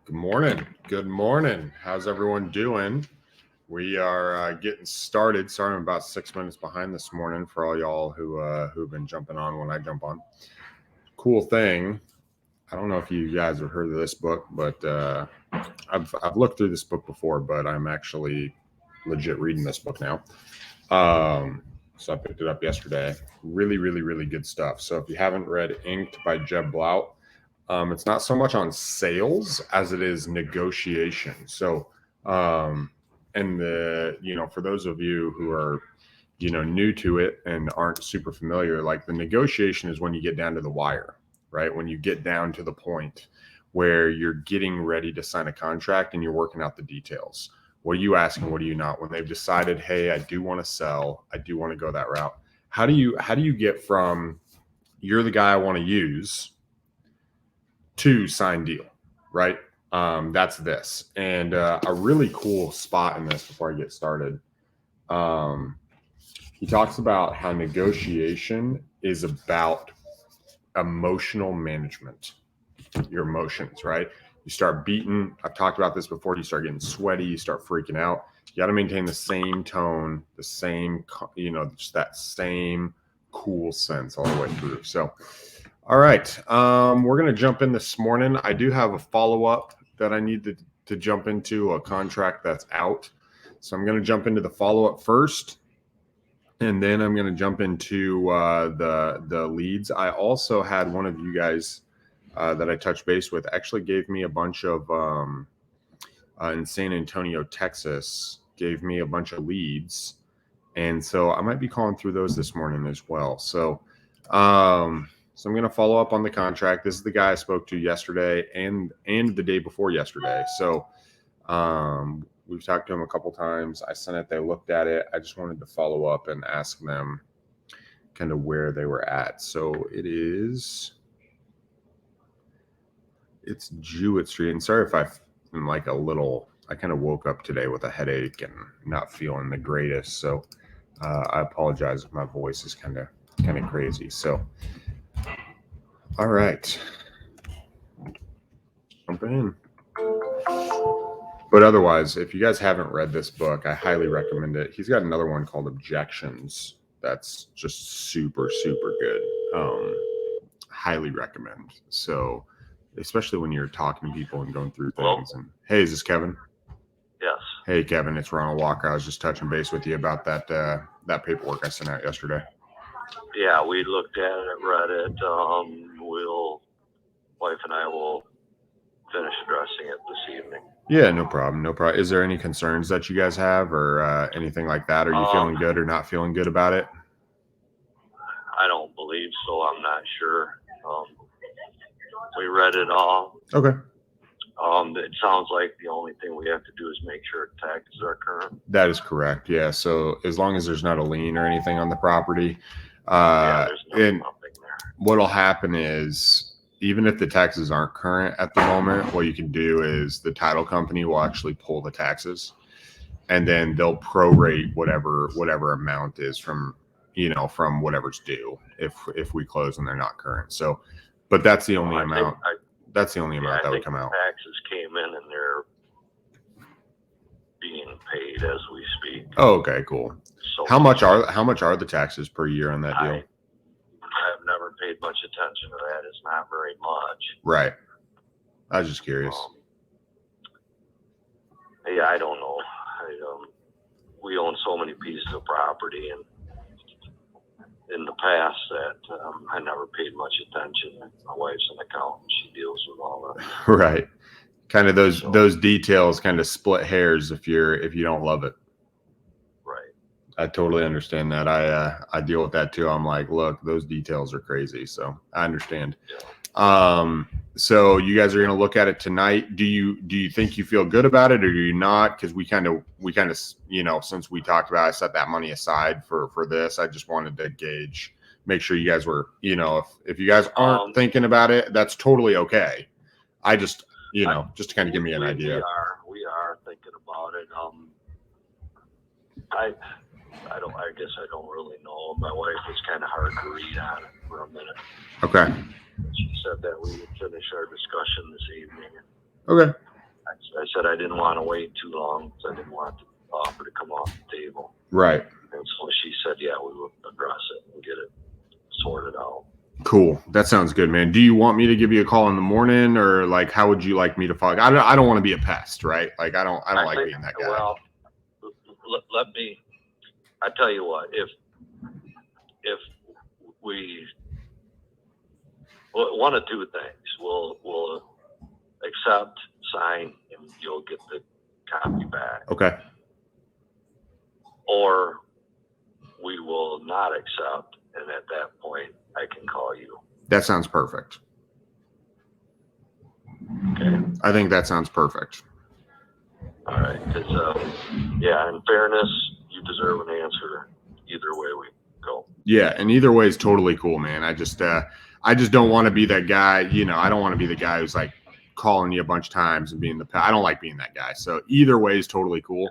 Good morning. Good morning. How's everyone doing? We are getting started. Sorry, I'm about 6 minutes behind this morning for all y'all who've been jumping on when I jump on. Cool thing. I don't know if you guys have heard of this book, but I've looked through this book before, but I'm actually legit reading this book now. So I picked it up yesterday. Really, really, really good stuff. So if you haven't read Inked by Jeb Blount, it's not so much on sales as it is negotiation. So, and for those of you who are, new to it and aren't super familiar, like the negotiation is when you get down to the wire, right? When you get down to the point where you're getting ready to sign a contract and you're working out the details. What are you asking? What are you not? When they've decided, hey, I do want to sell, I do want to go that route. How do you get from you're the guy I want to use to sign deal, right? That's this. And a really cool spot in this before I get started. He talks about how negotiation is about emotional management, your emotions, right? You start beating. I've talked about this before. You start getting sweaty. You start freaking out. You got to maintain the same tone, the same, just that same cool sense all the way through. So, all right, we're going to jump in this morning. I do have a follow-up that I need to jump into, a contract that's out. So I'm going to jump into the follow-up first, and then I'm going to jump into the leads. I also had one of you guys that I touched base with actually gave me a bunch of in San Antonio, Texas, gave me a bunch of leads. And so I might be calling through those this morning as well. So I'm going to follow up on the contract. This is the guy I spoke to yesterday and the day before yesterday. So we've talked to him a couple times. I sent it. They looked at it. I just wanted to follow up and ask them kind of where they were at. So it's Jewett Street. And sorry if I'm like I kind of woke up today with a headache and not feeling the greatest. So I apologize if my voice is kind of crazy. So, all right, jump in. But otherwise, if you guys haven't read this book, I highly recommend it. He's got another one called Objections. That's just super, super good. Highly recommend. So, especially when you're talking to people and going through things. And hey, is this Kevin? Yes. Hey, Kevin, it's Ronald Walker. I was just touching base with you about that paperwork I sent out yesterday. Yeah, we looked at it, read it. Wife and I will finish addressing it this evening. Yeah, no problem. No problem. Is there any concerns that you guys have or anything like that? Are you feeling good or not feeling good about it? I don't believe so. I'm not sure. We read it all. Okay. It sounds like the only thing we have to do is make sure taxes are current. That is correct. Yeah. So as long as there's not a lien or anything on the property, there's nothing there. What'll happen is even if the taxes aren't current at the moment, what you can do is the title company will actually pull the taxes, and then they'll prorate whatever amount is from whatever's due if we close and they're not current. So, but that's the only amount. That's the only amount that would come out. Taxes came in and they're being paid as we speak. Oh, okay, cool. So how much are the taxes per year on that deal? I've never paid much attention to that. It's not very much. Right. I was just curious. Yeah, I don't know. We own so many pieces of property and in the past that I never paid much attention. My wife's an accountant; she deals with all that. Right, kind of those details kind of split hairs if you don't love it. Right. I totally understand that. I deal with that too. I'm like, look, those details are crazy, so I understand. Yeah. So you guys are going to look at it tonight. Do you think you feel good about it, or do you not? Because we kind of since we talked about it, I set that money aside for this. I just wanted to gauge, make sure you guys were, if you guys aren't thinking about it, that's totally okay. I just just to kind of give me an idea. We are thinking about it. I guess I don't really know. My wife was kind of hard to read on it for a minute. Okay. She said that we would finish our discussion this evening. Okay. I said I didn't want to wait too long because I didn't want the offer to come off the table. Right. And so she said, yeah, we will address it and get it sorted out. Cool. That sounds good, man. Do you want me to give you a call in the morning, or like, how would you like me to follow? I don't want to be a pest, right? Like, I don't like being that guy. Well, let me, I tell you what, if we, one of two things, we'll accept, sign, and you'll get the copy back. Okay. Or we will not accept, and at that point, I can call you. That sounds perfect. Okay. I think that sounds perfect. All right. Because, yeah, in fairness, you deserve an answer either way we go. Yeah, and either way is totally cool, man. I just don't want to be that guy. You know, I don't want to be the guy who's like calling you a bunch of times and being I don't like being that guy. So either way is totally cool.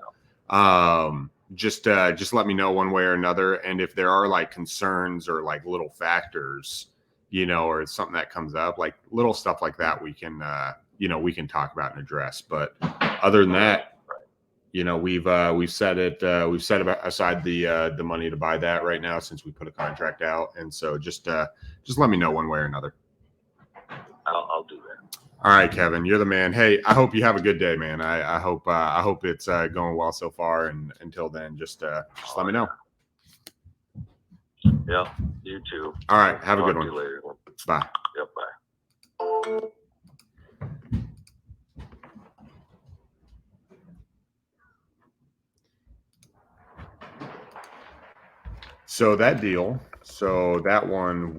Just let me know one way or another. And if there are like concerns or like little factors, you know, or something that comes up, like little stuff like that, we can, we can talk about and address. But other than that, you know, we've set aside the money to buy that right now since we put a contract out. And so just let me know one way or another. I'll do that. All right, Kevin, you're the man. Hey, I hope you have a good day, man. I hope it's going well so far. And until then, just let me know. Yeah, you too. All right, have a good one. Talk to you later. Bye. Yep, bye. So that one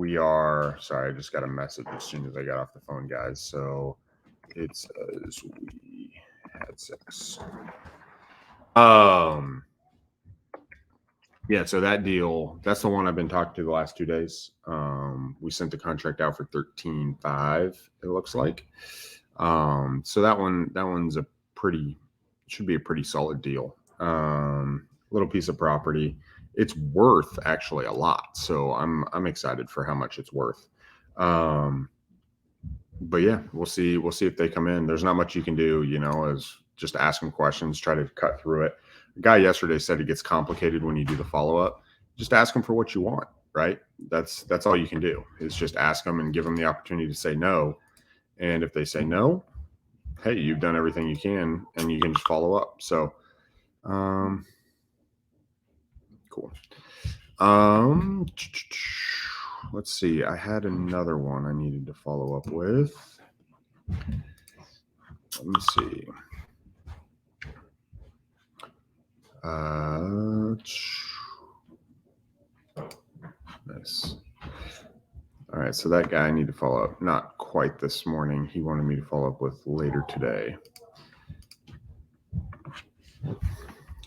sorry, I just got a message as soon as I got off the phone, guys. So it says we had sex. Yeah, so that deal, that's the one I've been talking to the last 2 days. We sent the contract out for $13,500, it looks like. So that one's should be a pretty solid deal. Little piece of property. It's worth actually a lot. So I'm excited for how much it's worth. But yeah, we'll see if they come in. There's not much you can do, you know, as just ask them questions, try to cut through it. A guy yesterday said it gets complicated when you do the follow-up. Just ask them for what you want, right? That's all you can do, is just ask them and give them the opportunity to say no. And if they say no, hey, you've done everything you can, and you can just follow up. So, cool. Let's see. I had another one I needed to follow up with. Let me see. Nice. All right, so that guy I need to follow up. Not quite this morning. He wanted me to follow up with later today.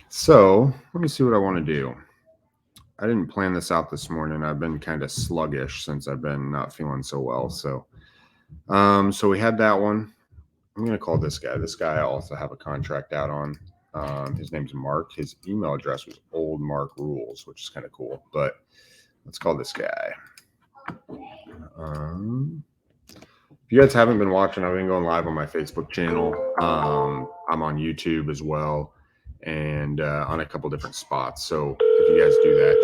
So let me see what I want to do. I didn't plan this out this morning. I've been kind of sluggish since I've been not feeling so well. So, so we had that one. I'm going to call this guy. This guy I also have a contract out on. His name's Mark. His email address was Old Mark Rules, which is kind of cool. But let's call this guy. If you guys haven't been watching, I've been going live on my Facebook channel. I'm on YouTube as well, and on a couple different spots. So if you guys do that,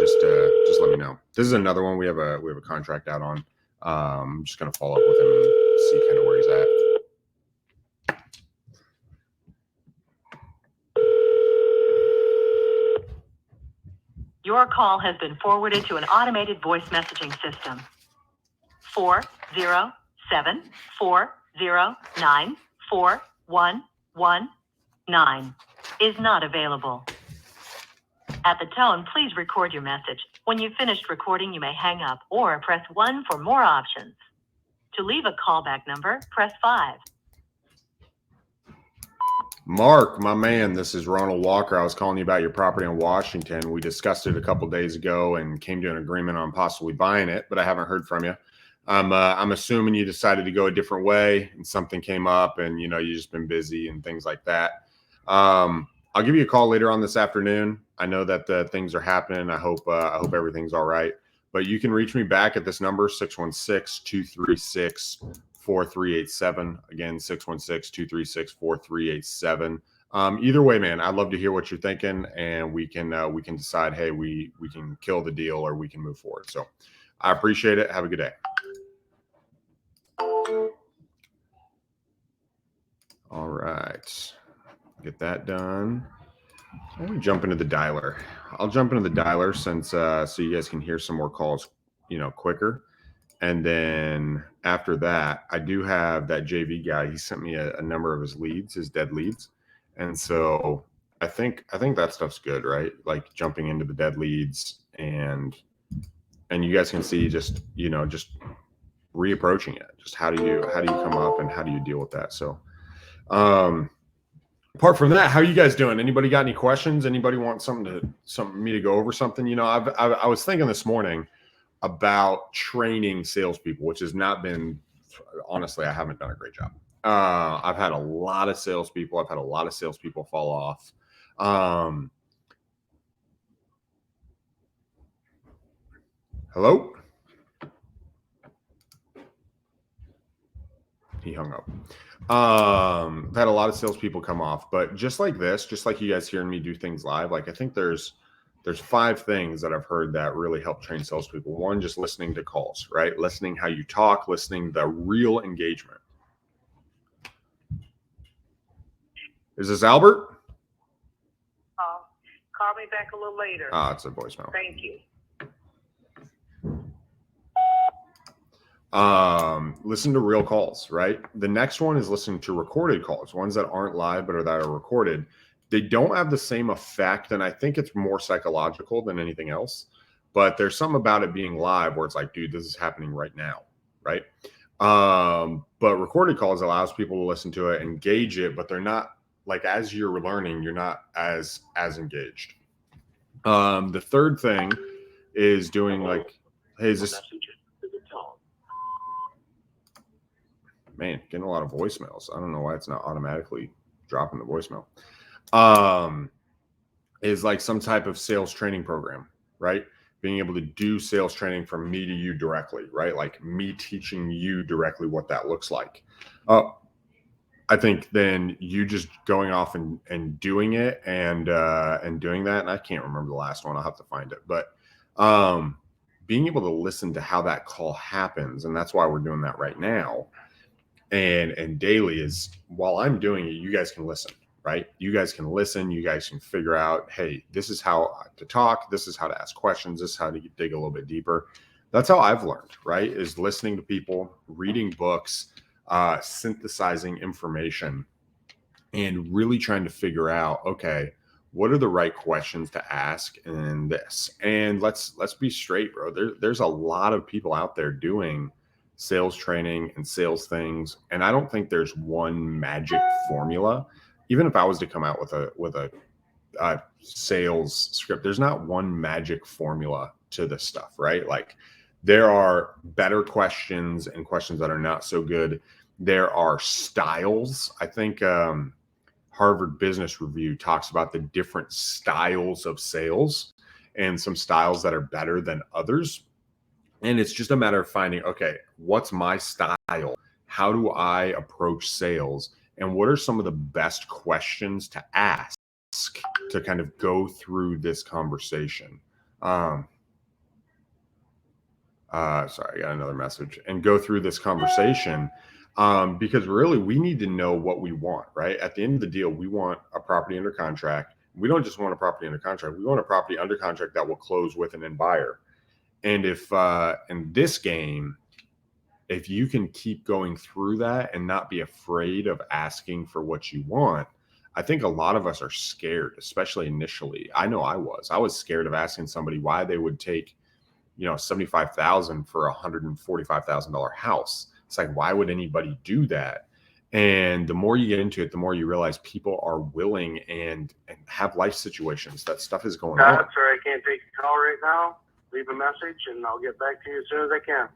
just let me know. This is another one we have a contract out on. I'm just gonna follow up with him and see kind of where he's at. Your call has been forwarded to an automated voice messaging system. 407-409-4119 is not available. At the tone, please record your message. When you've finished recording, you may hang up or press 1 for more options. To leave a callback number, press 5. Mark, my man, this is Ronald Walker. I was calling you about your property in Washington. We discussed it a couple days ago and came to an agreement on possibly buying it, but I haven't heard from you. I'm assuming you decided to go a different way and something came up and, you know, you've just been busy and things like that. I'll give you a call later on this afternoon. I know that things are happening. I hope everything's all right, but you can reach me back at this number, 616-236 616-236-4387. Again, 616-236-4387. Either way, man, I'd love to hear what you're thinking, and we can decide, hey, we can kill the deal or we can move forward. So I appreciate it. Have a good day. All right. Get that done. Let me jump into the dialer. I'll jump into the dialer since so you guys can hear some more calls, quicker. And then after that, I do have that JV guy. He sent me a number of his leads, his dead leads. And so I think that stuff's good, right? Like jumping into the dead leads and you guys can see just reapproaching it. Just how do you come up and how do you deal with that? So apart from that, how are you guys doing? Anybody got any questions? Anybody want something me to go over something? I was thinking this morning about training salespeople, which has not been, honestly, I haven't done a great job. I've had a lot of salespeople. I've had a lot of salespeople fall off. Hello? He hung up. I've had a lot of salespeople come off, but just like this, just like you guys hearing me do things live, like I think there's 5 things that I've heard that really help train salespeople. One, just listening to calls, right? Listening how you talk, listening the real engagement. Is this Albert? Call me back a little later. It's a voicemail. Thank you. Listen to real calls, right? The next one is listening to recorded calls, ones that aren't live, but that are recorded. They don't have the same effect, and I think it's more psychological than anything else. But there's something about it being live where it's like, dude, this is happening right now, right? But recorded calls allows people to listen to it, engage it, but they're not like as you're learning, you're not as engaged. The third thing is doing like, hey, is this? Man, getting a lot of voicemails. I don't know why it's not automatically dropping the voicemail. Is like some type of sales training program, right? Being able to do sales training from me to you directly, right? Like me teaching you directly what that looks like. I think then you just going off and doing it and doing that. And I can't remember the last one. I'll have to find it. But being able to listen to how that call happens, and that's why we're doing that right now. And daily is while I'm doing it, you guys can listen, right? You guys can listen. You guys can figure out, hey, this is how to talk. This is how to ask questions. This is how to dig a little bit deeper. That's how I've learned, right? Is listening to people, reading books, synthesizing information, and really trying to figure out, okay, what are the right questions to ask in this? And let's be straight, bro. There's a lot of people out there doing sales training and sales things, and I don't think there's one magic formula. Even if I was to come out with a sales script, there's not one magic formula to this stuff, right? Like there are better questions and questions that are not so good. There are styles. I think Harvard Business Review talks about the different styles of sales and some styles that are better than others. And it's just a matter of finding, okay, what's my style? How do I approach sales? And what are some of the best questions to ask to kind of go through this conversation? Sorry, I got another message. And go through this conversation because really we need to know what we want, right? At the end of the deal, we want a property under contract. We don't just want a property under contract. We want a property under contract that will close with an end buyer. And if in this game, if you can keep going through that and not be afraid of asking for what you want, I think a lot of us are scared, especially initially. I know I was scared of asking somebody why they would take, $75,000 for a $145,000 house. It's like, why would anybody do that? And the more you get into it, the more you realize people are willing and have life situations. That stuff is going on. Sorry, I can't take a call right now. Leave a message and I'll get back to you as soon as I can.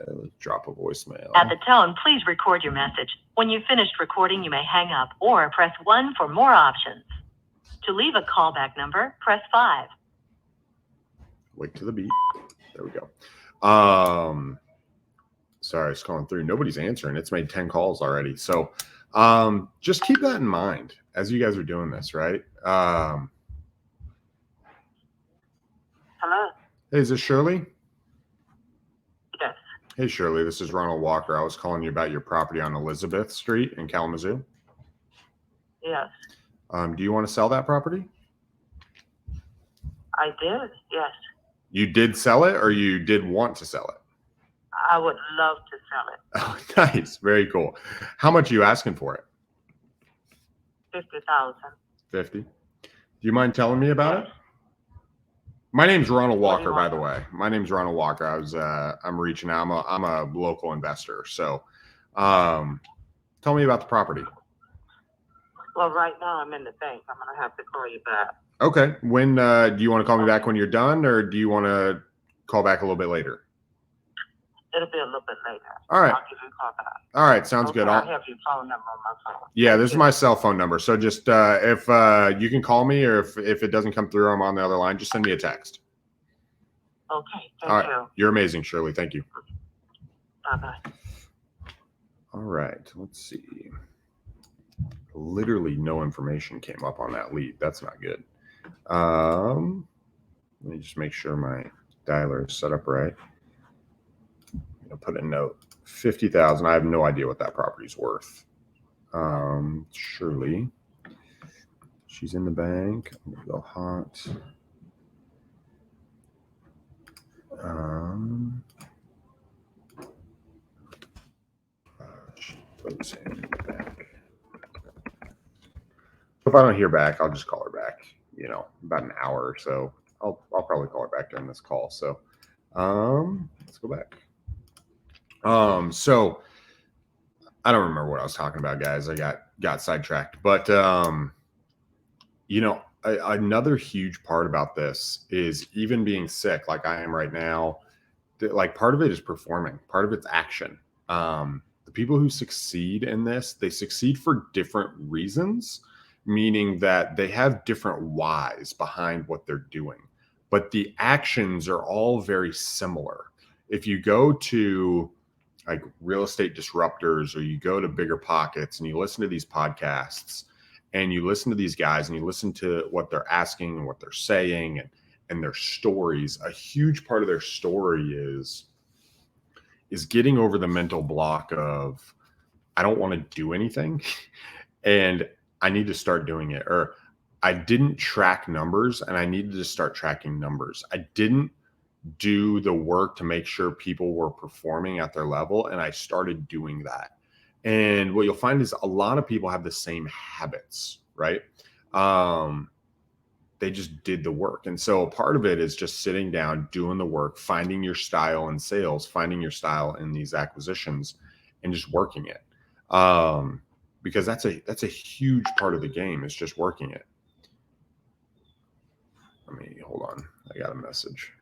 Let's drop a voicemail. At the tone, please record your message. When you've finished recording, you may hang up or press 1 for more options. To leave a callback number, press 5. Wait to the beat. There we go. Sorry, I was calling through. Nobody's answering. It's made 10 calls already. So just keep that in mind as you guys are doing this, right? Hello. Hey, is this Shirley? Yes. Hey, Shirley, this is Ronald Walker. I was calling you about your property on Elizabeth Street in Kalamazoo. Yes. Do you want to sell that property? I did. Yes. You did sell it, or you did want to sell it? I would love to sell it. Oh, nice. Very cool. How much are you asking for it? 50,000. 50. Do you mind telling me about it? My name's Ronald Walker, by the way. My name's Ronald Walker. I'm reaching out. I'm a local investor. So, tell me about the property. Well, right now I'm in the bank. I'm gonna have to call you back. Okay. When do you want to call me back when you're done, or do you want to call back a little bit later? It'll be a little bit later. All right. I'll give you a call back. All right. Sounds good. I have your phone number on my phone. Yeah, this is my cell phone number. So just if you can call me, or if it doesn't come through, I'm on the other line. Just send me a text. Okay. All right. Thank you. You're amazing, Shirley. Thank you. Bye-bye. All right. Let's see. Literally no information came up on that lead. That's not good. Let me just make sure my dialer is set up right. I'm gonna put a note. 50,000. I have no idea what that property's worth. Shirley. She's in the bank. I'm gonna go hot. Let's see. If I don't hear back, I'll just call her back. You know, about an hour or so. I'll probably call her back during this call. So, let's go back. So I don't remember what I was talking about, guys. I got sidetracked. But you know, another huge part about this is even being sick, like I am right now. Like part of it is performing. Part of it's action. The people who succeed in this, they succeed for different reasons, meaning that they have different whys behind what they're doing, but the actions are all very similar. If you go to like Real Estate Disruptors, or you go to Bigger Pockets and you listen to these podcasts and you listen to these guys and you listen to what they're asking and what they're saying and their stories, a huge part of their story is getting over the mental block of, I don't want to do anything and I need to start doing it. Or I didn't track numbers and I needed to start tracking numbers. I didn't do the work to make sure people were performing at their level, and I started doing that. And what you'll find is a lot of people have the same habits, right? They just did the work. And so part of it is just sitting down, doing the work, finding your style in sales, finding your style in these acquisitions, and just working it. Because that's a huge part of the game, is just working it. Let me hold on. I got a message.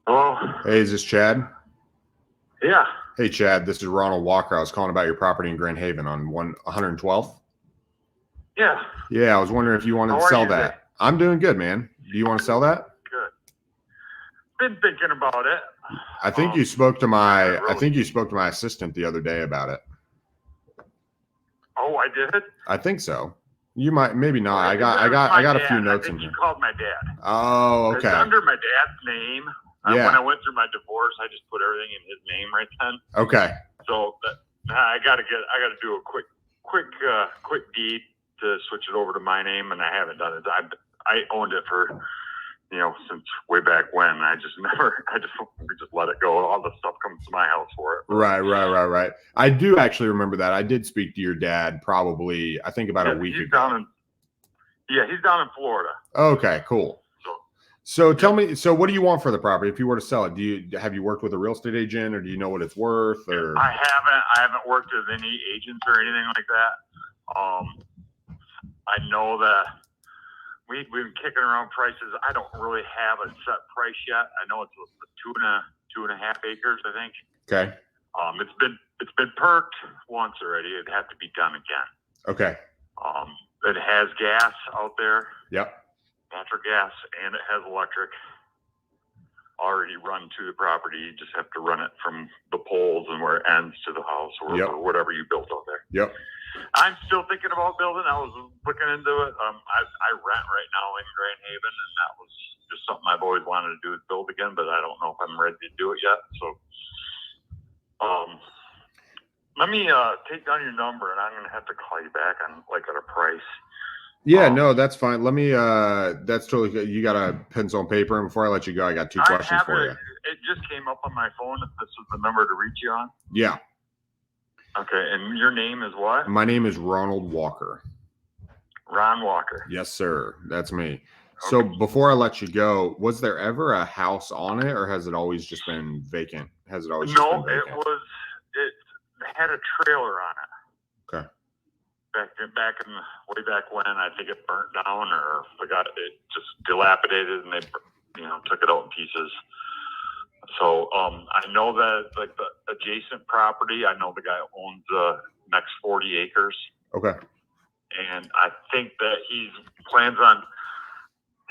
Hello? Hey, is this Chad? Yeah. Hey, Chad, this is Ronald Walker. I was calling about your property in Grand Haven on 112th. Yeah. Yeah, I was wondering if you wanted to sell that. Today? I'm doing good, man. Do you want to sell that? Good. Been thinking about it. I think you spoke to my assistant the other day about it. Oh, I did? I think so. You might, maybe not. I got a few notes in here. She called my dad. Oh, okay. It's under my dad's name. Yeah. When I went through my divorce, I just put everything in his name right then. Okay. So I got to do a quick deed to switch it over to my name, and I haven't done it. I owned it for, since way back when. We just let it go. All the stuff comes to my house for it. Right. I do actually remember that. I did speak to your dad probably, I think about a week ago. He's down in Florida. Okay, cool. So tell me, so what do you want for the property if you were to sell it? Have you worked with a real estate agent, or do you know what it's worth? Or I haven't worked with any agents or anything like that. I know that we've been kicking around prices. I don't really have a set price yet. I know it's 2.5 acres, I think. Okay. It's been perked once already. It'd have to be done again. Okay. It has gas out there, Yep. natural gas, and it has electric already run to the property. You just have to run it from the poles and where it ends to the house or whatever you built out there. Yep. I'm still thinking about building. I was looking into it. I rent right now in Grand Haven, and that was just something I've always wanted to do is build again, but I don't know if I'm ready to do it yet. So, let me take down your number, and I'm gonna have to call you back on at a price. Yeah, no, that's fine. Let me. That's totally good. You got a pencil and paper, and before I let you go, I got two questions for you. It just came up on my phone. If this was the number to reach you on. Yeah. Okay, and your name is what? My name is Ronald Walker. Ron Walker. Yes, sir. That's me. Okay. So before I let you go, was there ever a house on it, or has it always just been vacant? Has it always just been vacant? It had a trailer on it. Okay. Way back when, I think it burnt down or it just dilapidated, and they took it out in pieces. So I know that the adjacent property, I know the guy owns the next 40 acres. Okay. And I think that he plans on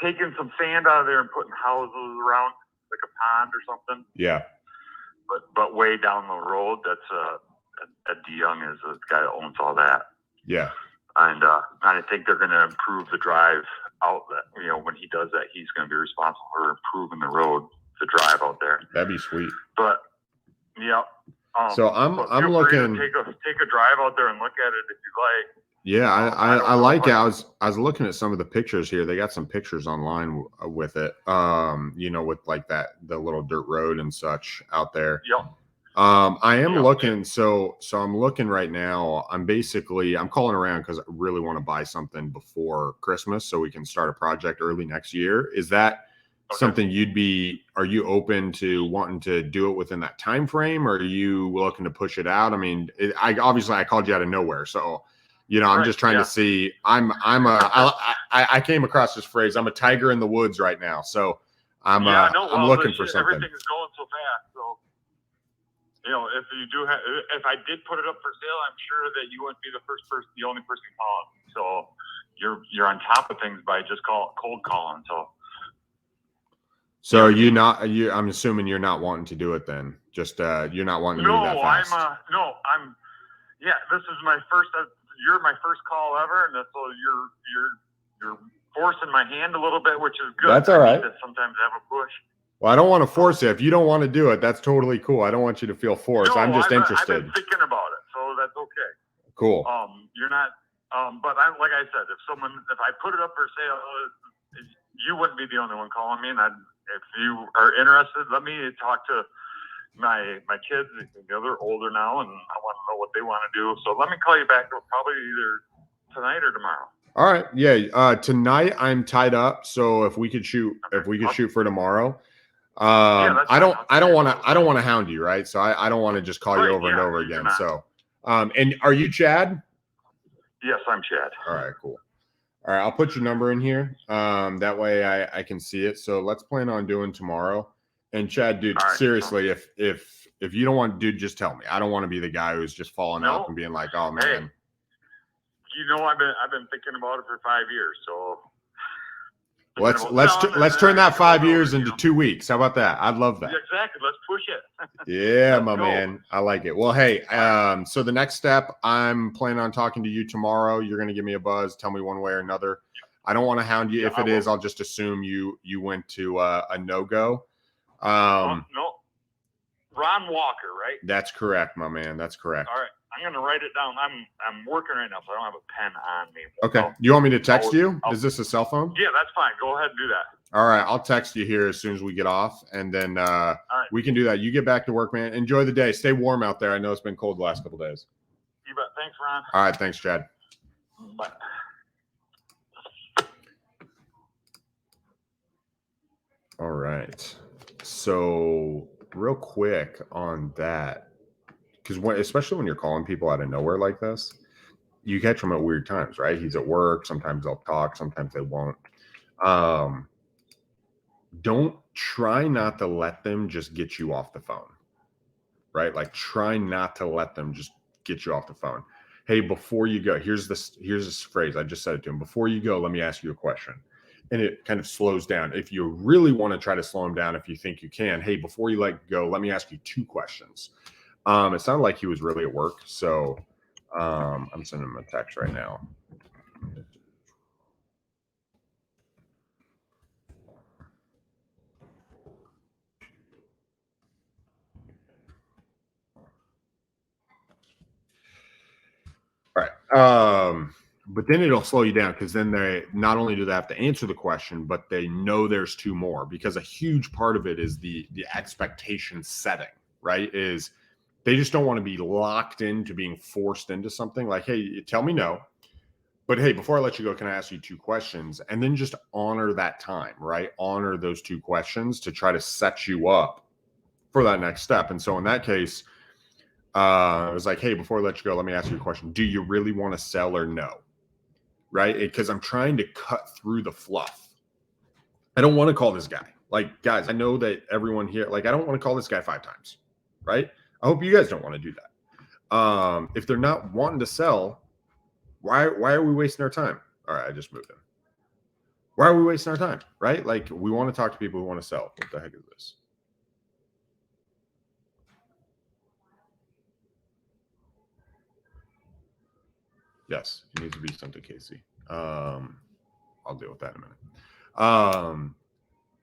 taking some sand out of there and putting houses around, like a pond or something. Yeah. But way down the road, that's Ed DeYoung is the guy that owns all that. Yeah. And I think they're going to improve the drive out. That when he does that, he's going to be responsible for improving the road, the drive out there. That'd be sweet. But yeah. So I'm looking. Take a drive out there and look at it if you like. Yeah, I like it. I was looking at some of the pictures here. They got some pictures online with it. With the little dirt road and such out there. Yep. I am looking. So I'm looking right now. I'm calling around because I really want to buy something before Christmas so we can start a project early next year. Is that something are you open to wanting to do it within that time frame, or are you looking to push it out? I mean, I called you out of nowhere, so I'm just trying to see. I came across this phrase. I'm a tiger in the woods right now, so I'm looking for something. Everything is going so fast, so if I did put it up for sale, I'm sure that you wouldn't be the only person calling. So you're on top of things by just cold calling. So I'm assuming you're not wanting to do it then. Just you're not wanting to do that fast. This is my first. You're my first call ever, and so you're forcing my hand a little bit, which is good. That's all right. Sometimes I have a push. Well, I don't want to force it. If you don't want to do it, that's totally cool. I don't want you to feel forced. I'm just interested. I've been thinking about it, so that's okay. Cool. You're not. But like I said, if I put it up for sale, you wouldn't be the only one calling me. And if you are interested, let me talk to my kids. They're older now, and I want to know what they want to do. So let me call you back probably either tonight or tomorrow. All right. Yeah. Tonight I'm tied up. So if we could shoot for tomorrow. I don't want to hound you, right? So I don't want to just call you over and over again. So, and are you Chad? Yes, I'm Chad. All right, cool. All right, I'll put your number in here. That way I can see it. So let's plan on doing tomorrow. And Chad, dude, seriously, if you don't want, dude, just tell me. I don't want to be the guy who's just falling up and being like, oh man. Hey, I've been thinking about it for 5 years, so. Let's turn that 5 years into 2 weeks. How about that? I'd love that. Exactly. Let's push it. Yeah, my man. I like it. Well, hey, so the next step, I'm planning on talking to you tomorrow. You're going to give me a buzz. Tell me one way or another. I don't want to hound you. If it is, I'll just assume you went to a no-go. No. Ron Walker, right? That's correct, my man. That's correct. All right. I'm going to write it down. I'm working right now, so I don't have a pen on me. Okay. You want me to text you? Is this a cell phone? Yeah, that's fine. Go ahead and do that. All right. I'll text you here as soon as we get off, and then we can do that. You get back to work, man. Enjoy the day. Stay warm out there. I know it's been cold the last couple of days. You bet. Thanks, Ron. All right. Thanks, Chad. Bye. All right. So real quick on that. Because especially when you're calling people out of nowhere like this, you catch them at weird times, right? He's at work. Sometimes they'll talk. Sometimes they won't. Don't try not to let them just get you off the phone, right? Like try not to let them just get you off the phone. hey, before you go, here's this phrase. I just said it to him. Before you go, let me ask you a question. And it kind of slows down. If you really want to try to slow him down, if you think you can, hey, before you go, let me ask you 2 questions. It sounded like he was really at work. So I'm sending him a text right now. All right. But then it'll slow you down because then they not only do they have to answer the question, but they know there's 2 more, because a huge part of it is the expectation setting, right? Is they just don't want to be locked into being forced into something like, hey, tell me no. But hey, before I let you go, can I ask you 2 questions? And then just honor that time, right? Honor those 2 questions to try to set you up for that next step. And so in that case, it was like, hey, before I let you go, let me ask you a question. Do you really want to sell or no? Right? Because I'm trying to cut through the fluff. I don't want to call this guy. Like, guys, I know that everyone here, like, I don't want to call this guy 5 times, right? I hope you guys don't want to do that. If they're not wanting to sell, why are we wasting our time? All right, I just moved in. Why are we wasting our time, right? Like, we want to talk to people who want to sell. What the heck is this? Yes, it needs to be something, Casey. I'll deal with that in a minute.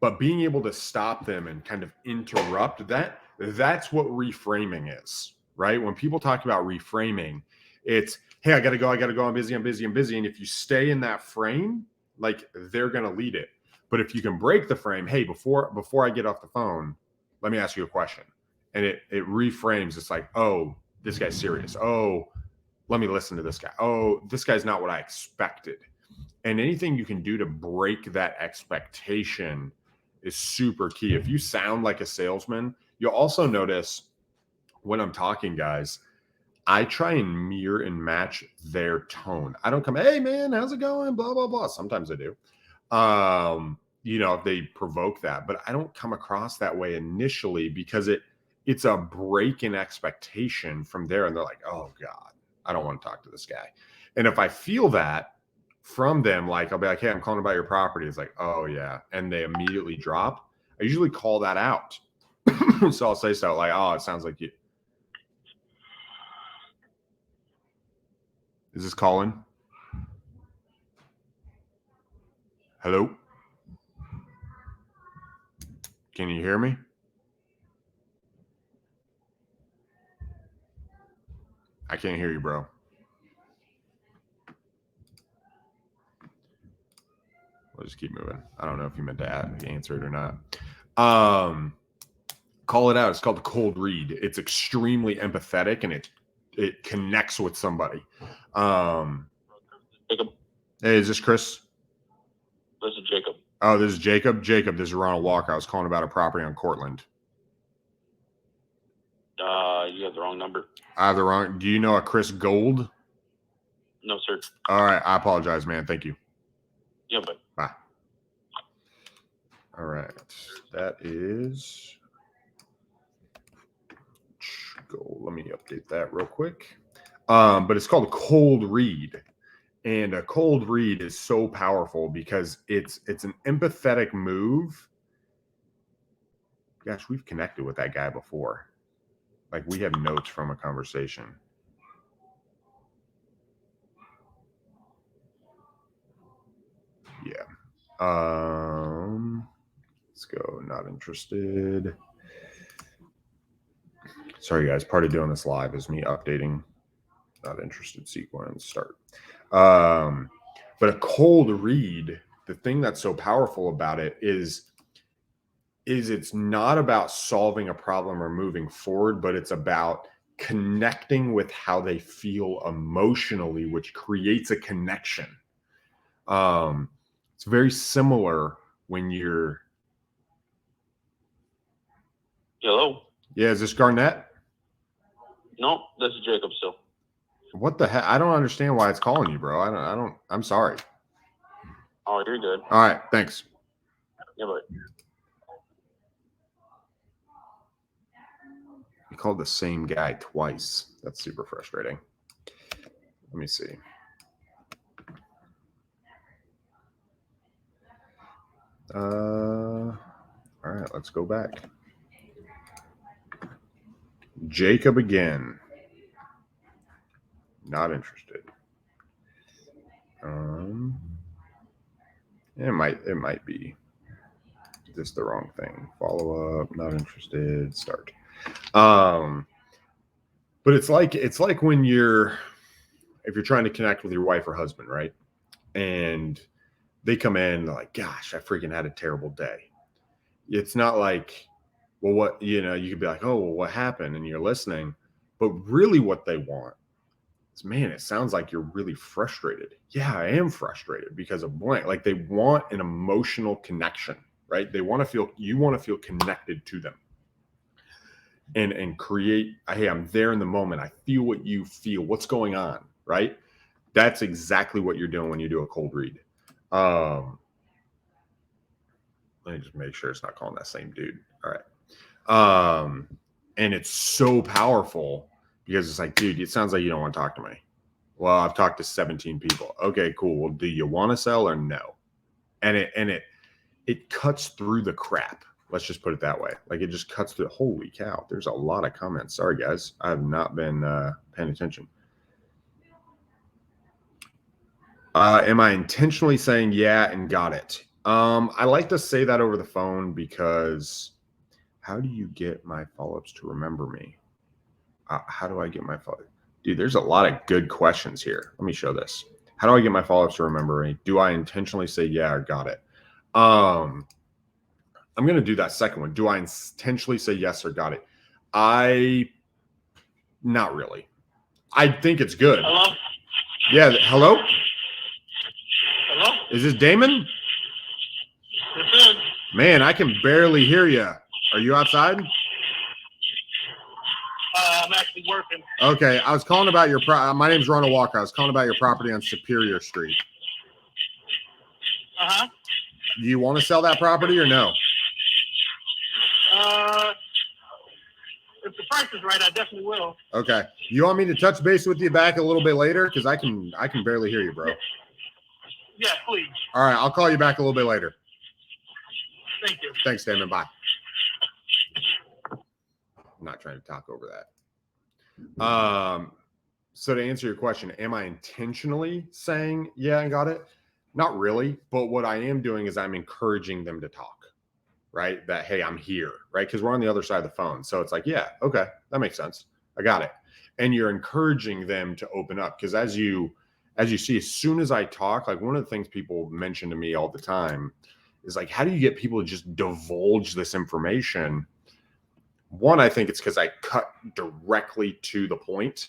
But being able to stop them and kind of interrupt that's what reframing is, right? When people talk about reframing, it's, hey, I gotta go, I'm busy. And if you stay in that frame, like, they're gonna lead it. But if you can break the frame, hey, before I get off the phone, let me ask you a question. And it reframes. It's like, oh, this guy's serious. Oh, let me listen to this guy. Oh, this guy's not what I expected. And anything you can do to break that expectation is super key. If you sound like a salesman, you'll also notice when I'm talking, guys, I try and mirror and match their tone. I don't come, hey man, how's it going? Blah, blah, blah. Sometimes I do. If they provoke that, but I don't come across that way initially, because it's a break in expectation from there. And they're like, oh God, I don't want to talk to this guy. And if I feel that from them, like, I'll be like, hey, I'm calling about your property. It's like, oh yeah. And they immediately drop. I usually call that out. So I'll say so, like, oh, it sounds like you. Is this Colin? Hello? Can you hear me? I can't hear you, bro. We'll just keep moving. I don't know if you meant to answer it or not. Call it out. It's called the cold read. It's extremely empathetic, and it connects with somebody. Jacob. Hey, is this Chris? This is Jacob. Oh, this is Jacob. Jacob, this is Ronald Walker. I was calling about a property on Cortland. You have the wrong number. I have the wrong. Do you know a Chris Gold? No, sir. All right. I apologize, man. Thank you. Yeah, but Bye. All right. That is gold. Let me update that real quick. But it's called a cold read. And a cold read is so powerful because it's an empathetic move. Gosh, we've connected with that guy before. Like, we have notes from a conversation. Yeah. Let's go. Not interested. Sorry, guys. Part of doing this live is me updating. Not interested sequence. Start. But a cold read, the thing that's so powerful about it is it's not about solving a problem or moving forward, but it's about connecting with how they feel emotionally, which creates a connection. It's very similar when you're. hello. Yeah, is this Garnett? No, this is Jacob still. What the heck? I don't understand why it's calling you, bro. I'm sorry. Oh, you're good. All right, thanks. Yeah, but You called the same guy twice. That's super frustrating. Let me see. All right, let's go back. Jacob again. Not interested. It might be just the wrong thing. Follow up, not interested, start. But it's like when if you're trying to connect with your wife or husband, right? And they come in, they're like, gosh, I freaking had a terrible day. It's not like, well, what, you could be like, oh, well, what happened? And you're listening. But really what they want is, man, it sounds like you're really frustrated. Yeah, I am frustrated because of blank. Like they want an emotional connection, right? You want to feel connected to them. And create, hey, I'm there in the moment. I feel what you feel. What's going on, right? That's exactly what you're doing when you do a cold read. Let me just make sure it's not calling that same dude. All right. And it's so powerful because it's like, dude, it sounds like you don't want to talk to me. Well, I've talked to 17 people. Okay, cool. Well, do you want to sell or no? And it cuts through the crap. Let's just put it that way. Like it just cuts through. Holy cow. There's a lot of comments. Sorry, guys. I have not been paying attention. Am I intentionally saying yeah and got it? I like to say that over the phone because how do you get my follow-ups to remember me? How do I get my follow-ups? Dude, there's a lot of good questions here. Let me show this. How do I get my follow-ups to remember me? Do I intentionally say yeah or got it? I'm going to do that second one. Do I intentionally say yes or got it? Not really. I think it's good. Hello? Yeah. Hello? Hello? Is this Damon? This is. Man, I can barely hear you. Are you outside? I'm actually working. Okay. I was calling about your my name's Ronald Walker. I was calling about your property on Superior Street. Uh-huh. Do you want to sell that property or no? If the price is right, I definitely will. Okay. You want me to touch base with you back a little bit later? Because I can barely hear you, bro. Yeah, please. All right. I'll call you back a little bit later. Thank you. Thanks, Damon. Bye. I'm not trying to talk over that. So to answer your question, am I intentionally saying, yeah, I got it? Not really. But what I am doing is I'm encouraging them to talk, right? That, hey, I'm here, right? Because we're on the other side of the phone. So it's like, yeah, okay, that makes sense. I got it. And you're encouraging them to open up. Because as you see, as soon as I talk, like one of the things people mention to me all the time is like, how do you get people to just divulge this information? One, I think it's because I cut directly to the point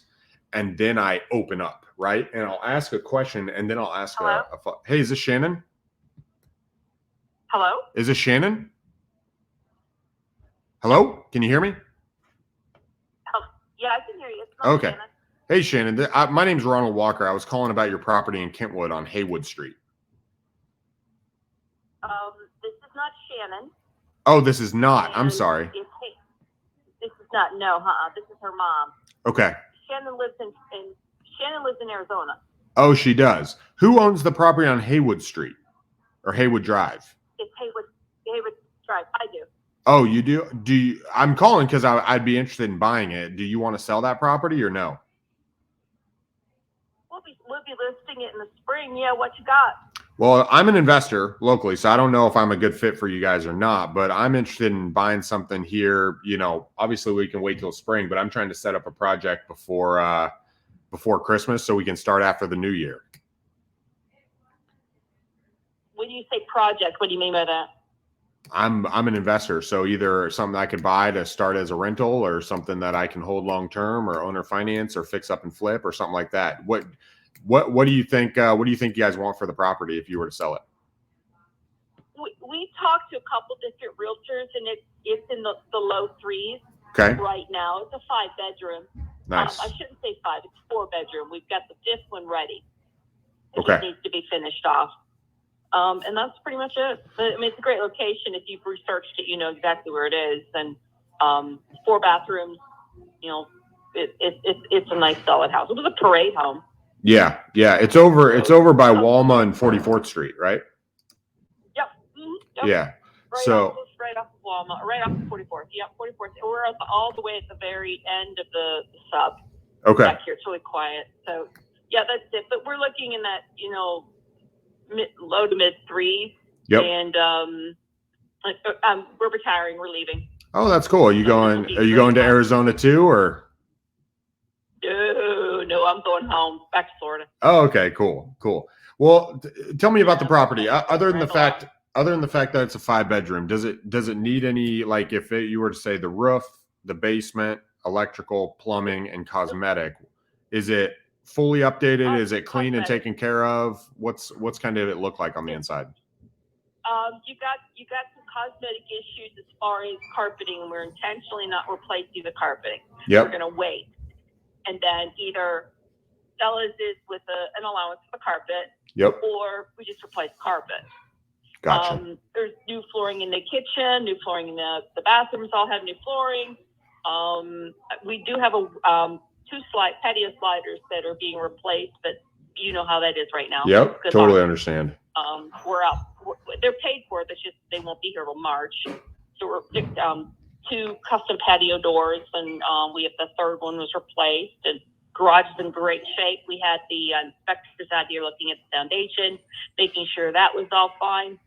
and then I open up, right? And I'll ask a question and then I'll ask hey, is this Shannon? Hello? Is this Shannon? Hello? Can you hear me? Yeah, I can hear you. It's not Okay. Shannon. Hey, Shannon. My name's Ronald Walker. I was calling about your property in Kentwood on Haywood Street. This is not Shannon. Oh, this is not. I'm sorry. This is not. No, this is her mom. Okay. Shannon lives in Arizona. Oh, she does. Who owns the property on Haywood Street or Haywood Drive? It's Haywood Drive. I do. Oh, you do? Do you? I'm calling because I'd be interested in buying it. Do you want to sell that property or no? We'll be listing it in the spring. Yeah, what you got? Well, I'm an investor locally, so I don't know if I'm a good fit for you guys or not, but I'm interested in buying something here. Obviously we can wait till spring, but I'm trying to set up a project before Christmas so we can start after the new year. When you say project, what do you mean by that? I'm an investor, so either something I could buy to start as a rental or something that I can hold long term or owner finance or fix up and flip or something like that. What do you think? What do you think you guys want for the property if you were to sell it? We talked to a couple different realtors, and it's in the low threes. Okay. Right now, it's a 5-bedroom. Nice. I shouldn't say 5; it's 4-bedroom. We've got the 5th one ready. Okay. It needs to be finished off. And that's pretty much it. I mean, it's a great location. If you've researched it, you know exactly where it is. And 4 bathrooms. It's a nice solid house. It was a parade home. Yeah. It's over by Walma and 44th Street, right? Yep. Yep. Yeah. Right off of Walmart, right off of 44th. Yep, 44th. We're all the way at the very end of the sub. Okay. Back here, it's really quiet. So, yeah, that's it. But we're looking in that, low to mid threes. Yep. And we're retiring. We're leaving. Oh, that's cool. Are you going to Arizona too, or? No, I'm going home, back to Florida. Oh, okay, cool. Well, tell me about the property. Other than the fact that it's a 5-bedroom, does it need any, like, if you were to say the roof, the basement, electrical, plumbing, and cosmetic, is it fully updated? Is it clean and taken care of? What's kind of it look like on the inside? You got some cosmetic issues as far as carpeting, and we're intentionally not replacing the carpeting. Yep. We're going to wait, and then either sell as is with an allowance for carpet. Yep. Or we just replace carpet. Gotcha. There's new flooring in the kitchen, new flooring in the bathrooms. All have new flooring. We do have a 2 patio sliders that are being replaced, but you know how that is right now. Yep. Totally understand. We're out. They're paid for. It's just they won't be here till March. So we're 2 custom patio doors, and we have the 3rd one was replaced. And garage is in great shape. We had the inspectors out here looking at the foundation, making sure that was all fine,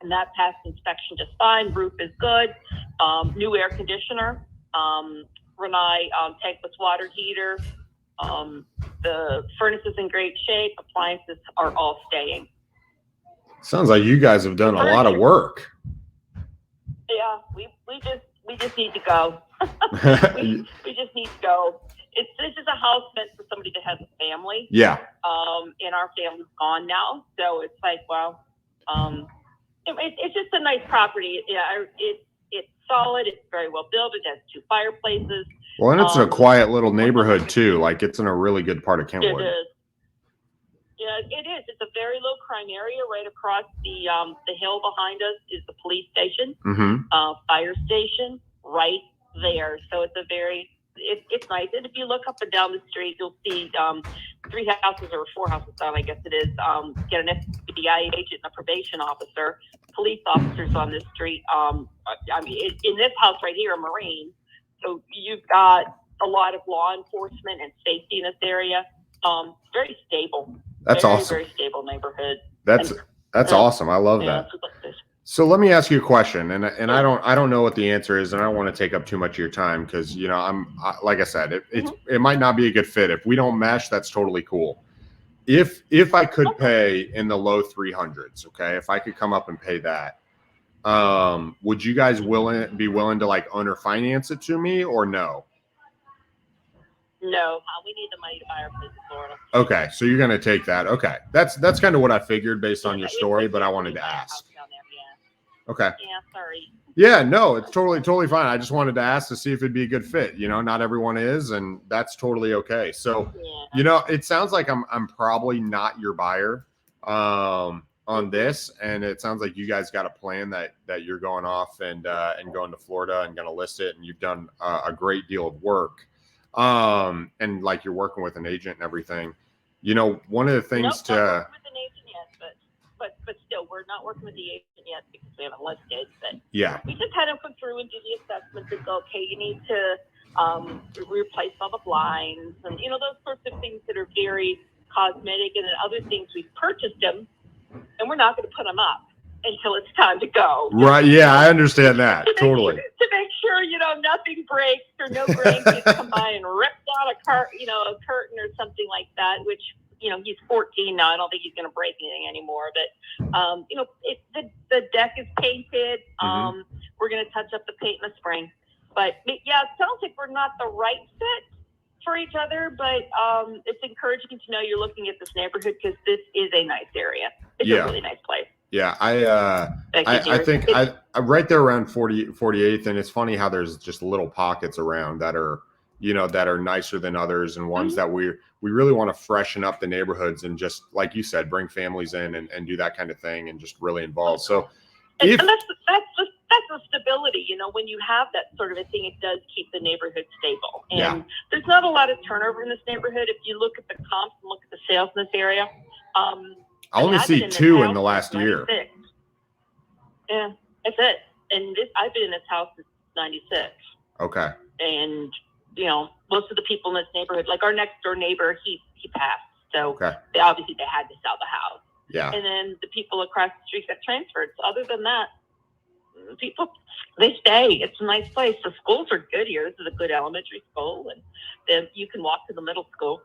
and that passed inspection just fine. Roof is good. New air conditioner. Renai tankless water heater. The furnace is in great shape. Appliances are all staying. Sounds like you guys have done a lot of work. Yeah, we just need to go. we just need to go. This is a house meant for somebody that has a family. Yeah. And our family's gone now, so it's like, well, it's just a nice property. Yeah, it's solid. It's very well built. It has 2 fireplaces. Well, and it's a quiet little neighborhood too. Like, it's in a really good part of Kentwood. It is. Yeah, it is. It's a very low crime area. Right across the hill behind us is the police station, fire station, right there. So it's it's nice. And if you look up and down the street, you'll see 3 houses or 4 houses down, I guess it is. Get an FBI agent and a probation officer, police officers on this street. In this house right here, a Marine. So you've got a lot of law enforcement and safety in this area. Very stable. That's awesome. Very stable neighborhood. That's awesome. I love that. So let me ask you a question, and I don't know what the answer is, and I don't want to take up too much of your time because like I said, it might not be a good fit. If we don't mesh, that's totally cool. If I could pay in the low 300s, okay, if I could come up and pay that, would you guys be willing to like owner finance it to me or no? No, we need the money to buy our place in Florida. Okay, so you're gonna take that. Okay, that's kind of what I figured based on your story, but I wanted to ask. Okay. Yeah, sorry. Yeah, no, it's totally fine. I just wanted to ask to see if it'd be a good fit. Not everyone is, and that's totally okay. So, it sounds like I'm probably not your buyer on this, and it sounds like you guys got a plan that you're going off and going to Florida and going to list it, and you've done a great deal of work. And like you're working with an agent and everything. One of the things not working with an agent yet, but still, we're not working with the agent yet because we haven't listed. But yeah, we just had to go through and do the assessments and go, okay, you need to replace all the blinds and those sorts of things that are very cosmetic, and then other things we've purchased them, and we're not going to put them up until it's time to go. Right? Yeah, I understand that totally. To make sure nothing breaks or no grandkids come by and rip down a curtain or something like that. Which he's 14 now. I don't think he's going to break anything anymore. But the deck is painted. We're going to touch up the paint in the spring. But yeah, it sounds like we're not the right fit for each other. But it's encouraging to know you're looking at this neighborhood because this is a nice area. It's a really nice place. Yeah, I think I'm right there around 48th, and it's funny how there's just little pockets around that are nicer than others, and ones that we really want to freshen up the neighborhoods and just like you said, bring families in and do that kind of thing and just really involve. So and that's the stability. When you have that sort of a thing, it does keep the neighborhood stable. And there's not a lot of turnover in this neighborhood. If you look at the comps and look at the sales in this area. I only I've been see in this 2 in house the last since year. 96. Yeah, that's it. And I've been in this house since 96. Okay. And, you know, most of the people in this neighborhood, like our next door neighbor, he passed. So Okay. they had to sell the house. Yeah. And then the people across the street got transferred. So other than that, people, they stay. It's a nice place. The schools are good here. This is a good elementary school, and then you can walk to the middle school.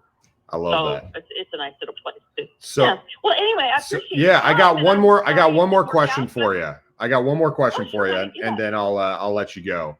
I love that. It's a nice little place too. So, yeah. Well, anyway, I appreciate yeah, I got one more. I got one more question out, for you. I got one more question Oh, for sure, you, yeah. and then I'll let you go.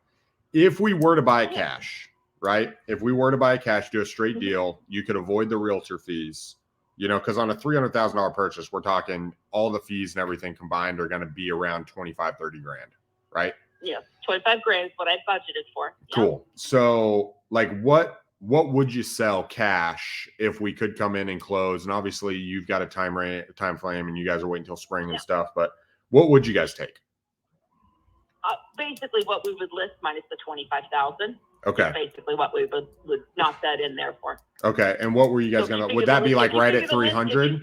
If we were to buy cash, right? If we were to buy cash, do a straight deal, you could avoid the realtor fees. You know, because on a $300,000 purchase, we're talking all the fees and everything combined are going to be around 25, 30 grand, right? Yeah, 25 grand is what I budgeted for. Yeah. Cool. So, like, what would you sell cash if we could come in and close? And obviously, you've got a time frame, and you guys are waiting until spring and stuff. But what would you guys take? Basically, what we would list minus the 25,000. Okay. Basically, what we would knock that in there for. Okay. And what were you guys gonna? Would that be like right at 300?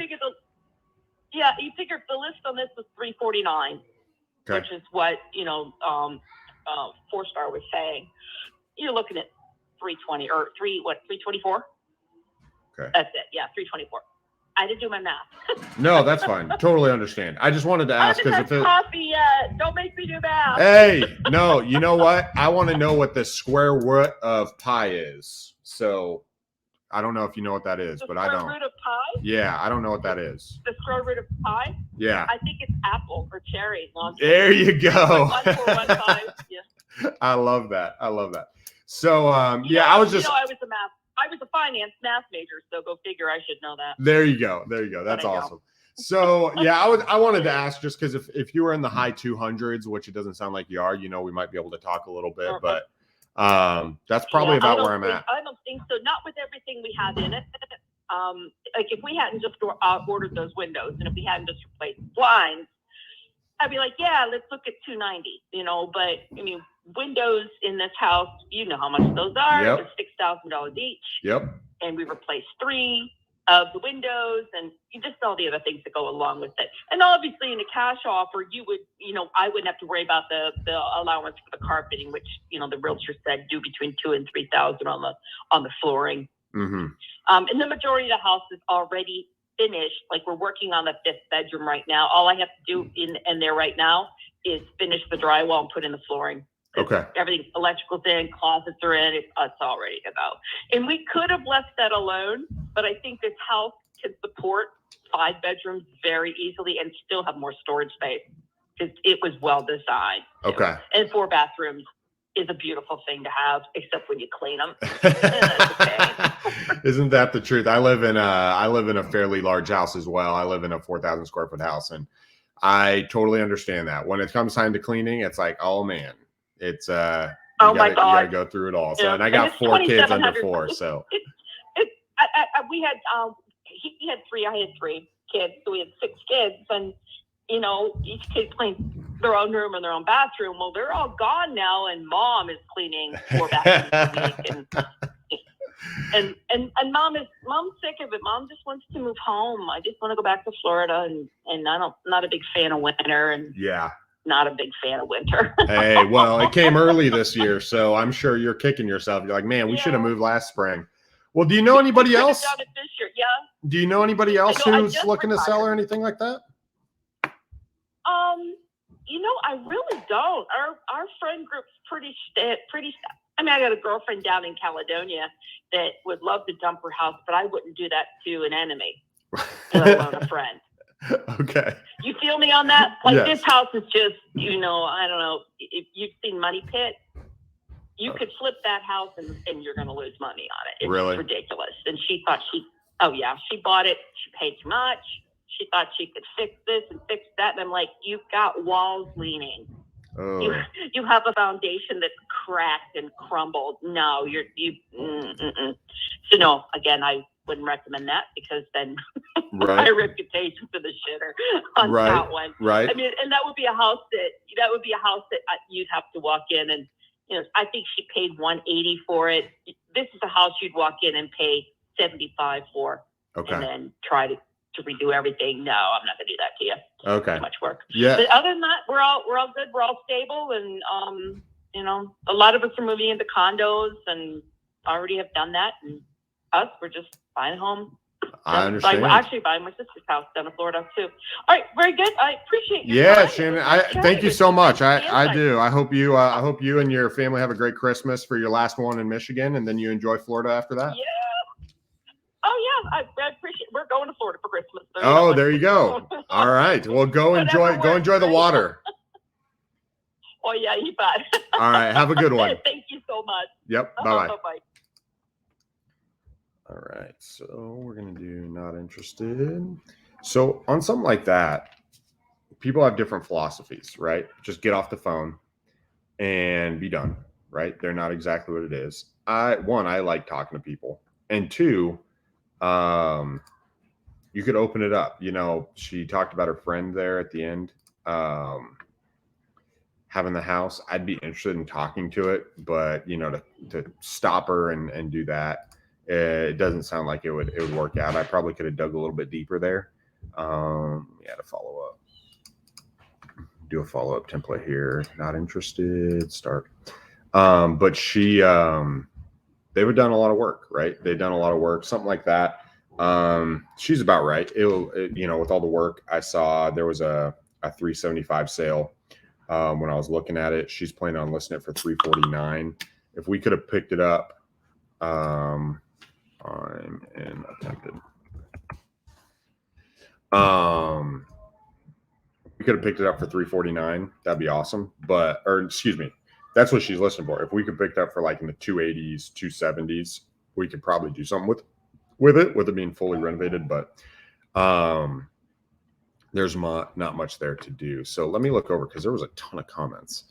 Yeah, you figured the list on this was 349, which is what 4-star was saying. You're looking at 320 or 324. Okay. That's it. Yeah, 324. I didn't do my math. No, that's fine. Totally understand. I just wanted to ask because if coffee yet, don't make me do math. Hey, no, you know what? I want to know what the square root of pi is. So I don't know if you know what that is, but I don't. Square root of pi? Yeah, I don't know what that is. The square root of pi? Yeah. I think it's apple or cherry. There you go. 1415. Yeah. I love that. I love that. So I was just. I was a finance math major, so go figure. I should know that. There you go. There you go. That's awesome. So I wanted to ask just because if you were in the high 200s, which it doesn't sound like you are, we might be able to talk a little bit, but that's probably about where I'm at. I don't think so. Not with everything we have in it. Like if we hadn't just ordered those windows, and if we hadn't just replaced blinds, I'd be like, yeah, let's look at 290. But I mean, windows in this house, you know how much those are. Yep. They're $6,000 each. Yep. And we replaced 3 of the windows, and just all the other things that go along with it. And obviously, in a cash offer, you would, I wouldn't have to worry about the allowance for the carpeting, which the realtor said do between $2,000 and $3,000 on the flooring. Mm-hmm. And the majority of the house is already finished. Like we're working on the 5th bedroom right now. All I have to do in there right now is finish the drywall and put in the flooring. Okay. Everything, electrical's in, closets are in, it's all ready to go. And we could have left that alone, but I think this house can support 5 bedrooms very easily and still have more storage space because it was well designed. Okay. And 4 bathrooms is a beautiful thing to have, except when you clean them. Isn't that the truth? I live in a fairly large house as well. I live in a 4,000 square foot house, and I totally understand that. When it comes time to cleaning, it's like, oh man, it's my God, you gotta go through it all. So, and I got 4 kids under 4, so we had he had 3, I had 3 kids, so we had 6 kids, and each kid cleaned their own room and their own bathroom. Well, they're all gone now, and mom is cleaning 4 bathrooms a week, and mom's sick of it. Mom just wants to move home. I just want to go back to Florida, and not a big fan of winter, and yeah. Not a big fan of winter. Hey, well, it came early this year, so I'm sure you're kicking yourself. You're like, man, we should have moved last spring. Well, do you know anybody else? Done it this year. Yeah. Do you know anybody else who's looking to sell or anything like that? I really don't. Our friend group's pretty. I mean, I got a girlfriend down in Caledonia that would love to dump her house, but I wouldn't do that to an enemy, let alone a friend. Okay. You feel me on that? Like yes. This house is just, I don't know if you've seen Money Pit. You could flip that house and you're going to lose money on it. It's really ridiculous. And she thought she bought it. She paid too much. She thought she could fix this and fix that. And I'm like, you've got walls leaning. Oh. You have a foundation that's cracked and crumbled. No, So no, again, I wouldn't recommend that because then my reputation for the shitter on that one. Right. I mean, and that would be a house that you'd have to walk in and, I think she paid $180 for it. This is a house you'd walk in and pay $75 for. Okay. and then try to redo everything. No, I'm not gonna do that to you. Okay. Too much work. Yeah. But other than that, we're all good. We're all stable, and a lot of us are moving into condos and already have done that. And us, we're just buying a home. I understand. Actually, buying my sister's house down in Florida too. All right, very good. I appreciate your Yeah, time. Shannon. Nice Thank you so much. I insight. do. I hope you and your family have a great Christmas for your last one in Michigan, and then you enjoy Florida after that. Yeah. Oh yeah, I appreciate. We're going to Florida for Christmas. So Oh, there you go. All right. Well, go enjoy the water. Oh yeah, you bet. All right. Have a good one. Thank you so much. Yep. Bye-bye. Bye-bye. All right. So we're going to do not interested. So on something like that, people have different philosophies, right? Just get off the phone and be done, right? They're not exactly what it is. I like talking to people. And two, you could open it up. She talked about her friend there at the end, having the house. I'd be interested in talking to it, but to stop her and do that, it doesn't sound like it would work out. I probably could have dug a little bit deeper there. To follow up. Do a follow-up template here. Not interested. Start. But she, they've done a lot of work, right? They've done a lot of work, something like that. She's about right. With all the work I saw, there was a 375 sale. When I was looking at it, she's planning on listing it for 349. If we could have picked it up, I'm in attempted. We could have picked it up for 349. That'd be awesome. That's what she's listing for. If we could pick it up for like in the 280s, 270s, we could probably do something with it being fully renovated. But there's not much there to do. So let me look over because there was a ton of comments.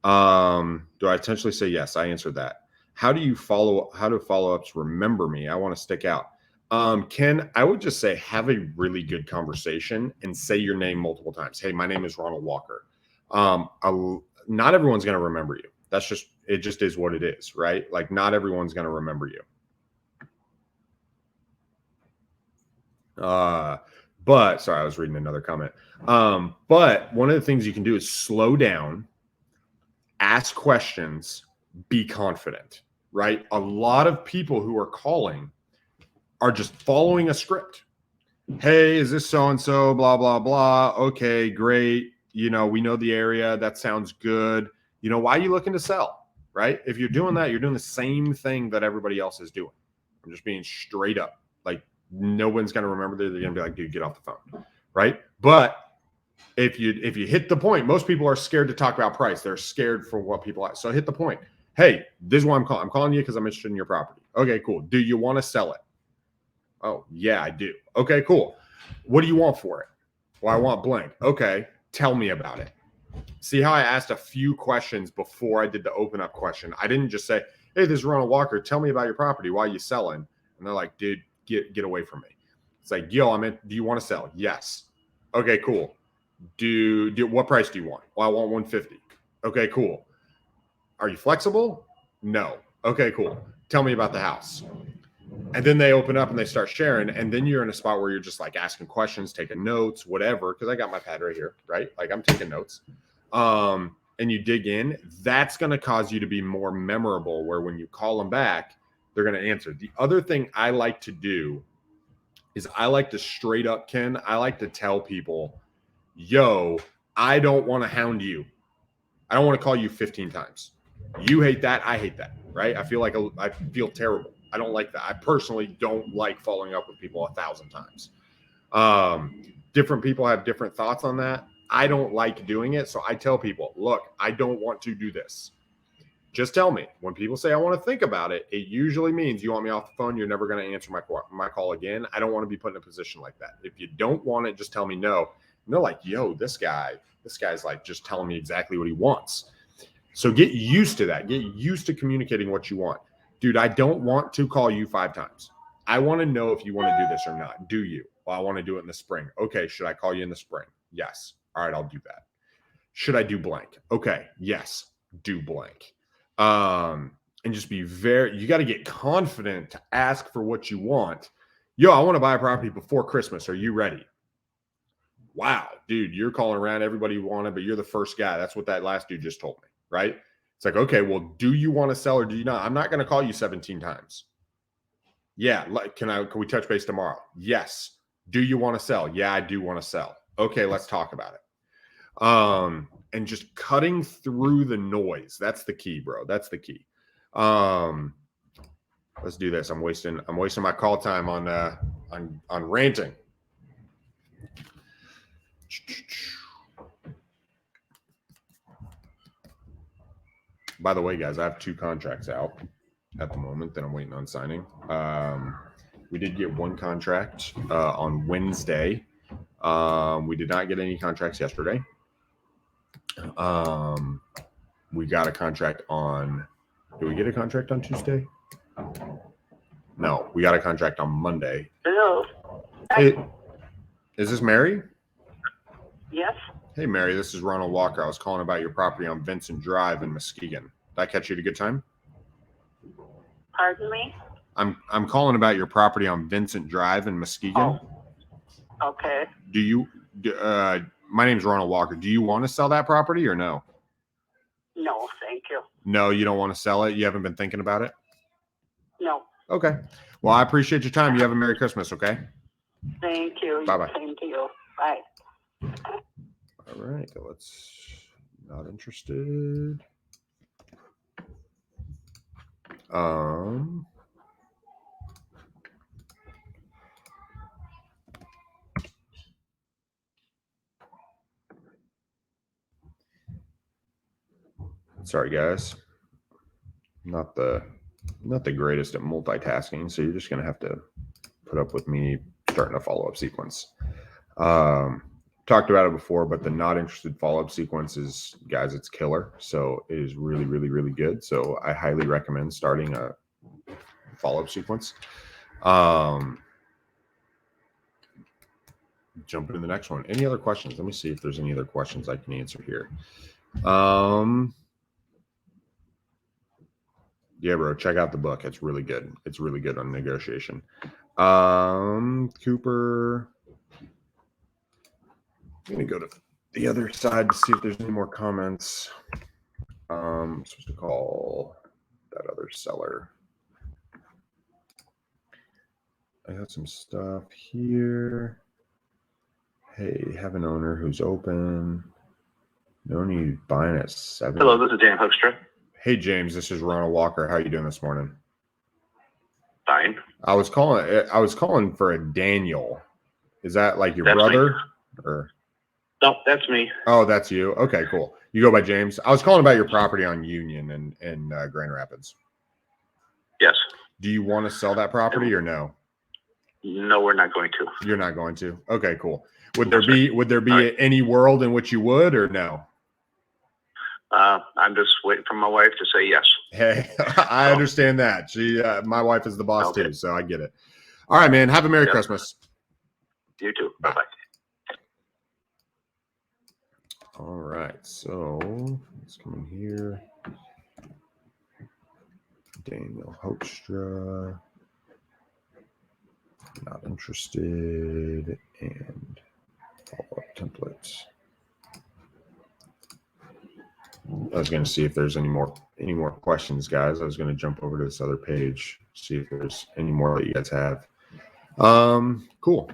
Do I intentionally say yes? I answered that. How do follow-ups remember me? I want to stick out. Ken, I would just say have a really good conversation and say your name multiple times. Hey, my name is Ronald Walker. Not everyone's going to remember you. It just is what it is, right? Like not everyone's going to remember you. But sorry, I was reading another comment. But one of the things you can do is slow down, ask questions, be confident, right? A lot of people who are calling are just following a script. Hey, is this so-and-so, blah, blah, blah. Okay, great. We know the area. That sounds good. Why are you looking to sell, right? If you're doing that, you're doing the same thing that everybody else is doing. I'm just being straight up. Like, no one's going to remember that. They're going to be like, dude, get off the phone, right? But if you hit the point, most people are scared to talk about price. They're scared for what people like. So hit the point. Hey, this is why I'm calling. I'm calling you because I'm interested in your property. Okay, cool. Do you want to sell it? Oh, yeah, I do. Okay, cool. What do you want for it? Well, I want blank. Okay, tell me about it. See how I asked a few questions before I did the open up question? I didn't just say, hey, this is Ronald Walker. Tell me about your property. Why are you selling? And they're like, dude, get away from me. It's like, yo, do you want to sell? Yes. Okay, cool. What price do you want? Well, I want 150. Okay, cool. Are you flexible? No. Okay, cool. Tell me about the house. And then they open up and they start sharing. And then you're in a spot where you're just like asking questions, taking notes, whatever. Cause I got my pad right here, right? Like I'm taking notes. And you dig in, that's going to cause you to be more memorable where when you call them back, they're going to answer. The other thing I like to do is I like to straight up, Ken, I like to tell people, yo, I don't want to hound you. I don't want to call you 15 times. You hate that. I hate that. Right. I feel terrible. I don't like that. I personally don't like following up with people 1,000 times. Different people have different thoughts on that. I don't like doing it. So I tell people, look, I don't want to do this. Just tell me. When people say I want to think about it, it usually means you want me off the phone. You're never going to answer my call again. I don't want to be put in a position like that. If you don't want it, just tell me no. And they're like, yo, this guy's like just telling me exactly what he wants. So get used to that. Get used to communicating what you want. Dude, I don't want to call you 5 times. I want to know if you want to do this or not. Do you? Well, I want to do it in the spring. Okay, should I call you in the spring? Yes. All right, I'll do that. Should I do blank? Okay, yes, do blank. And just be you got to get confident to ask for what you want. Yo, I want to buy a property before Christmas. Are you ready? Wow, dude, you're calling around everybody you wanted, but you're the first guy. That's what that last dude just told me, right? It's like, okay, well, do you want to sell or do you not? I'm not going to call you 17 times. Yeah, can we touch base tomorrow? Yes. Do you want to sell? Yeah, I do want to sell. Okay, let's talk about it. And just cutting through the noise. That's the key, bro. That's the key. Let's do this. I'm wasting my call time on ranting. By the way, guys, I have 2 contracts out at the moment that I'm waiting on signing. We did get 1 contract on Wednesday. We did not get any contracts yesterday. We got a contract on. Did we get a contract on Tuesday? No, we got a contract on Monday. Hello. Hey, is this Mary? Yes. Hey, Mary, this is Ronald Walker. I was calling about your property on Vincent Drive in Muskegon. Did I catch you at a good time? Pardon me? I'm calling about your property on Vincent Drive in Muskegon. Oh. Okay. Do you? My name's Ronald Walker. Do you want to sell that property or no? No, thank you. No, you don't want to sell it. You haven't been thinking about it. No. Okay. Well, I appreciate your time. You have a Merry Christmas. Okay. Thank you. Bye-bye. Same to you. Bye. All right. Let's. Not interested. Sorry, guys. Not the greatest at multitasking, so you're just gonna have to put up with me starting a follow-up sequence. Talked about it before, but the not interested follow-up sequence is, guys, it's killer. So it is really, really, really good. So I highly recommend starting a follow-up sequence. Jump into the next one. Any other questions? Let me see if there's any other questions I can answer here. Yeah, bro, check out the book. It's really good. It's really good on negotiation. Cooper. I'm going to go to the other side to see if there's any more comments. I'm supposed to call that other seller. I got some stuff here. Hey, have an owner who's open. No need buying at 7. Hello, this is Dan Hoekstra. Hey, James, this is Ronald Walker. How are you doing this morning? Fine. I was calling for a Daniel. Is that like your brother? Or No, that's me. oh, that's you. Okay, cool. You go by James. I was calling about your property on Union and Grand Rapids. Yes. Do you want to sell that property or no? No, we're not going to. You're not going to. Okay, cool. Would there be any world in which you would or no? I'm just waiting for my wife to say yes. Hey, I understand that. My wife is the boss too, so I get it. All right, man. Have a Merry Christmas. You too. Bye-bye. All right, so let's come in here. Daniel Hoekstra. Not interested. And follow-up templates. I was going to see if there's any more questions, guys. I was going to jump over to this other page, see if there's any more that you guys have. Cool.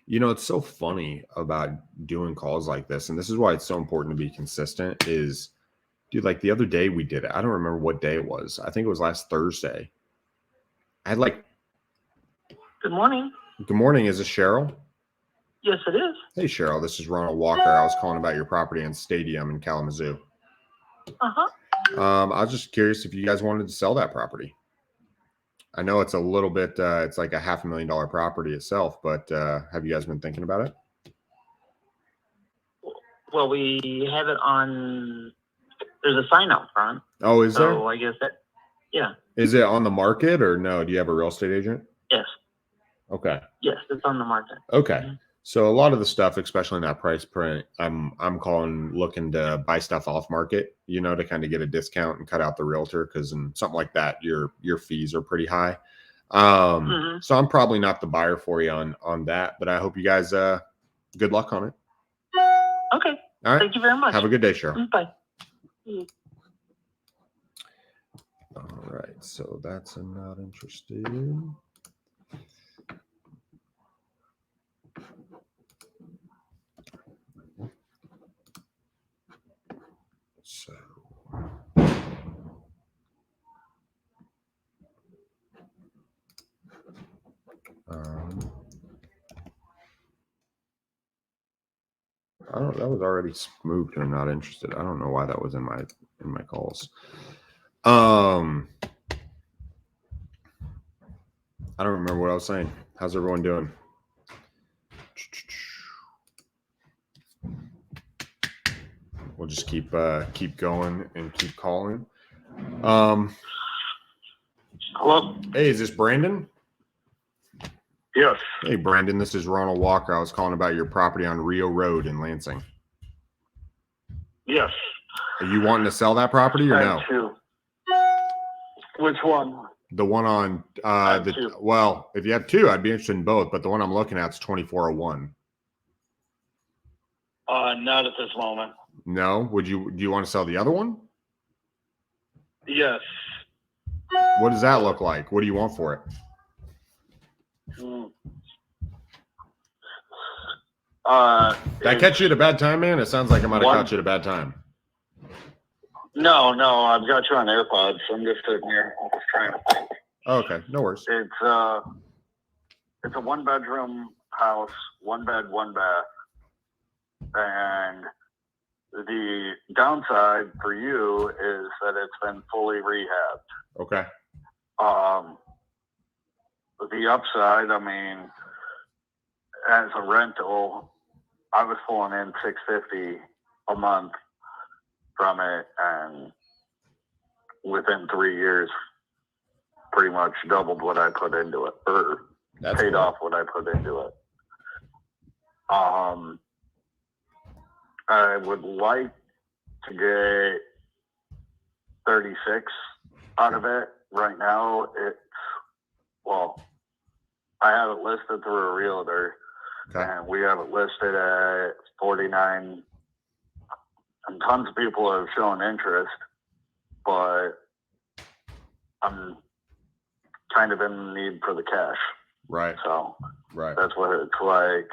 You know, it's so funny about doing calls like this, and this is why it's so important to be consistent, is, dude, like the other day we did it. I don't remember what day it was. I think it was last Thursday. I had like... Good morning. Good morning. Is this Cheryl? Yes, it is. Hey, Cheryl. This is Ronald Walker. I was calling about your property in Stadium in Kalamazoo. Uh-huh. I was just curious if you guys wanted to sell that property. I know it's a little bit, it's like a $500,000 property itself, but have you guys been thinking about it? Well, we have it on, there's a sign out front. Oh, is there? So I guess that, yeah. Is it on the market or no? Do you have a real estate agent? Yes. Okay. Yes, it's on the market. Okay. Mm-hmm. So a lot of the stuff, especially in that price print, I'm looking to buy stuff off market, you know, to kind of get a discount and cut out the realtor, because in something like that, your fees are pretty high. So I'm probably not the buyer for you on that, but I hope you guys good luck on it. Okay. All right. Thank you very much. Have a good day, Cheryl. Bye. All right, so that's a not interested. So I don't. That was already moved to not interested. I don't know why that was in my calls. I don't remember what I was saying. How's everyone doing? We'll just keep going and keep calling. Hello? Hey, is this Brandon? Yes. Hey, Brandon, this is Ronald Walker. I was calling about your property on Rio Road in Lansing. Yes. Are you wanting to sell that property or no? Two. Which one? The one on two. well, if you have two, I'd be interested in both, but the one I'm looking at is 2401. Not at this moment. No? Do you want to sell the other one? Yes. What does that look like? What do you want for it? Mm. Did I catch you at a bad time, man? It sounds like I might have caught you at a bad time. No, I've got you on AirPods. I'm just sitting here. I'm just trying to think. Oh, okay, no worries. It's a 1-bedroom house, 1 bed, 1 bath. And the downside for you is that it's been fully rehabbed. Okay. The upside, I mean, as a rental, I was pulling in $650 a month from it, and within 3 years, pretty much doubled what I put into it, or That's paid cool. off what I put into it. I would like to get 36 out of it. Right now, I have it listed through a realtor, Okay. and we have it listed at 49. And tons of people have shown interest, but I'm kind of in need for the cash. Right. So Right. that's what it's like.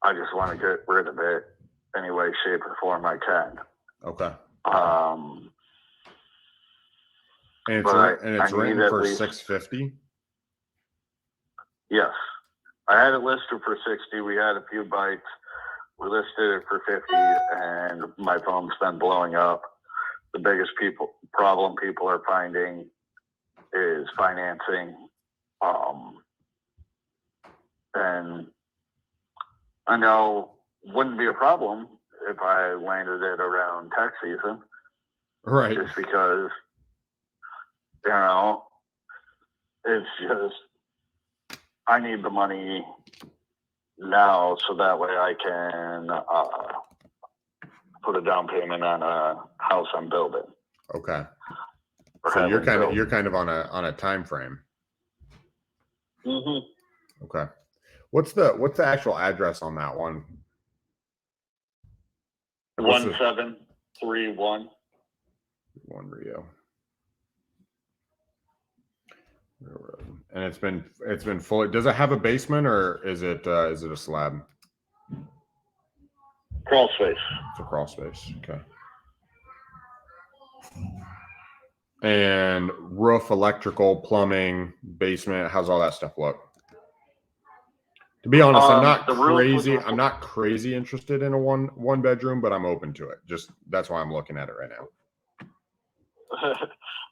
I just want to get rid of it any way, shape, or form I can. Okay. And it's But it's I need renting at for least- $650. Yes. I had it listed for 60. We had a few bites. We listed it for 50, and my phone's been blowing up. The biggest problem people are finding is financing. And I know wouldn't be a problem if I landed it around tax season, Right. just because, it's just, I need the money now so that way I can put a down payment on a house I'm building. Okay. or So you're having built. kind of on a time frame. Mm-hmm. Okay. What's the actual address on that one? 1731. One Rio. Railroad. And it's been fully. Does it have a basement or is it a slab? Crawl space. It's a crawl space. Okay. And roof, electrical, plumbing, basement. How's all that stuff look? To be honest, I'm not crazy. I'm not crazy interested in a one bedroom, but I'm open to it. Just that's why I'm looking at it right now.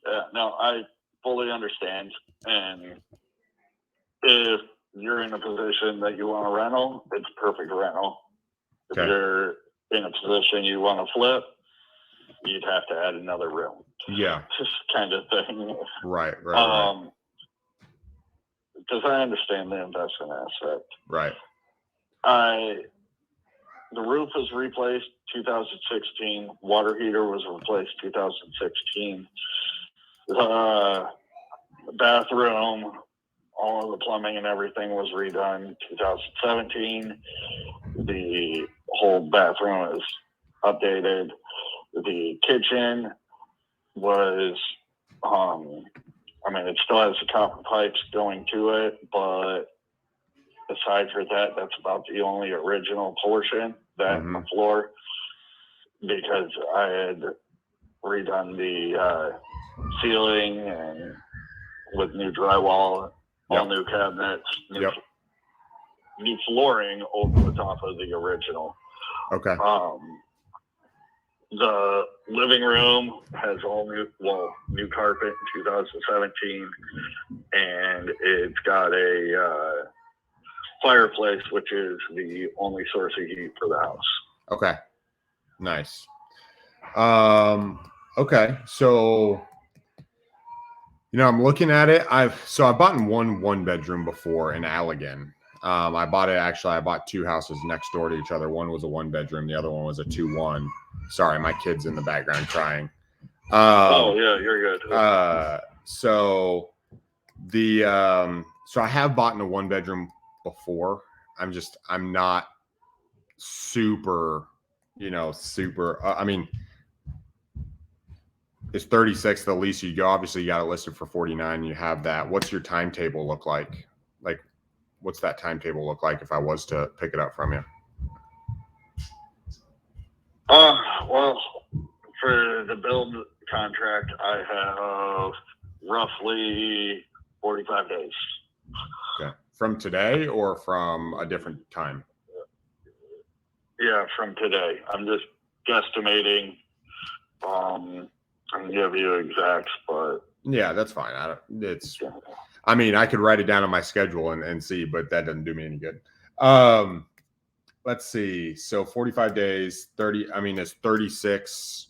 Yeah, no, I fully understand. And if you're in a position that you want a rental, it's a perfect rental. If Okay. you're in a position you want to flip, you'd have to add another room. Yeah. Just kind of thing. Right. Because I understand the investment aspect. Right. The roof was replaced 2016. Water heater was replaced 2016. bathroom, all of the plumbing and everything was redone 2017. The whole bathroom is updated. The kitchen was, it still has the copper pipes going to it, but aside for that, that's about the only original portion, that and the floor, because I had redone the ceiling and with new drywall, all new cabinets, new flooring over the top of the original. Okay. The living room has all new carpet in 2017, and it's got a fireplace, which is the only source of heat for the house. Okay. Nice. Okay. So, I'm looking at it. I've bought in one bedroom before in Allegan. I bought two houses next door to each other. One was a 1 bedroom. The other one was a 2-1. Sorry, my kid's in the background crying. Oh yeah, you're good. So I have bought in a 1 bedroom before. I'm not super, it's 36 the least you go. Obviously you got it listed for 49. You have that. What's your timetable look like? Like, what's that timetable look like if I was to pick it up from you? Well, for the build contract, I have roughly 45 days. Okay. From today or from a different time? Yeah, from today. I'm just guesstimating. I can give you exacts, but yeah, that's fine. I could write it down on my schedule and see, but that doesn't do me any good. Let's see. So 45 days, 30. It's 36.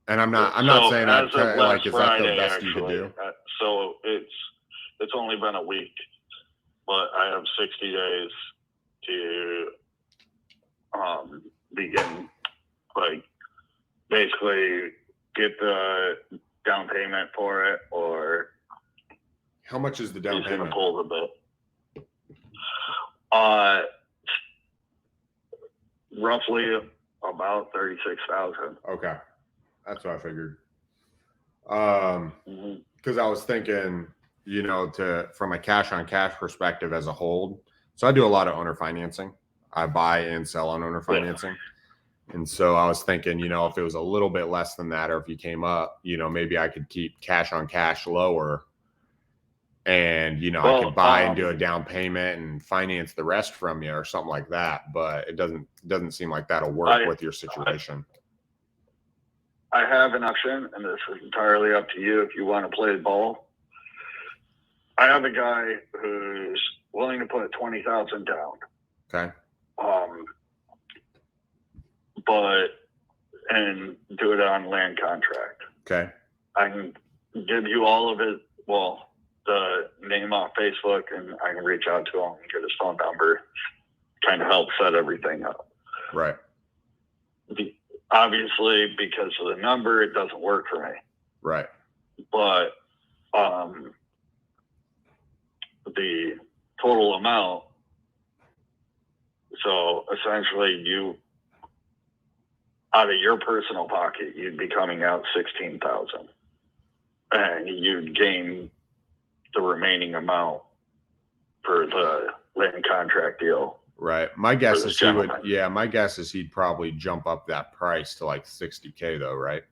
And I'm not saying as of last is Friday, that the best actually, you could do? So it's only been a week, but I have 60 days to begin, basically get the down payment for it, or how much is the down payment? Pull the bit. Roughly about 36,000. Okay, that's what I figured. Because I was thinking, from a cash on cash perspective as a hold. So I do a lot of owner financing. I buy and sell on owner financing. And so I was thinking, if it was a little bit less than that, or if you came up, maybe I could keep cash on cash lower, and I could buy and do a down payment and finance the rest from you or something like that. But it doesn't seem like that'll work with your situation. I have an option, and this is entirely up to you if you want to play the ball. I have a guy who's willing to put 20,000 down. Okay. And do it on land contract. Okay. I can give you all of it. Well, the name off Facebook, and I can reach out to him and get his phone number, kind of help set everything up. Right. Obviously, because of the number, it doesn't work for me. Right. But the total amount, so essentially out of your personal pocket, you'd be coming out 16,000, and you'd gain the remaining amount for the land contract deal. Right. My guess is he'd probably jump up that price to like 60K though, right?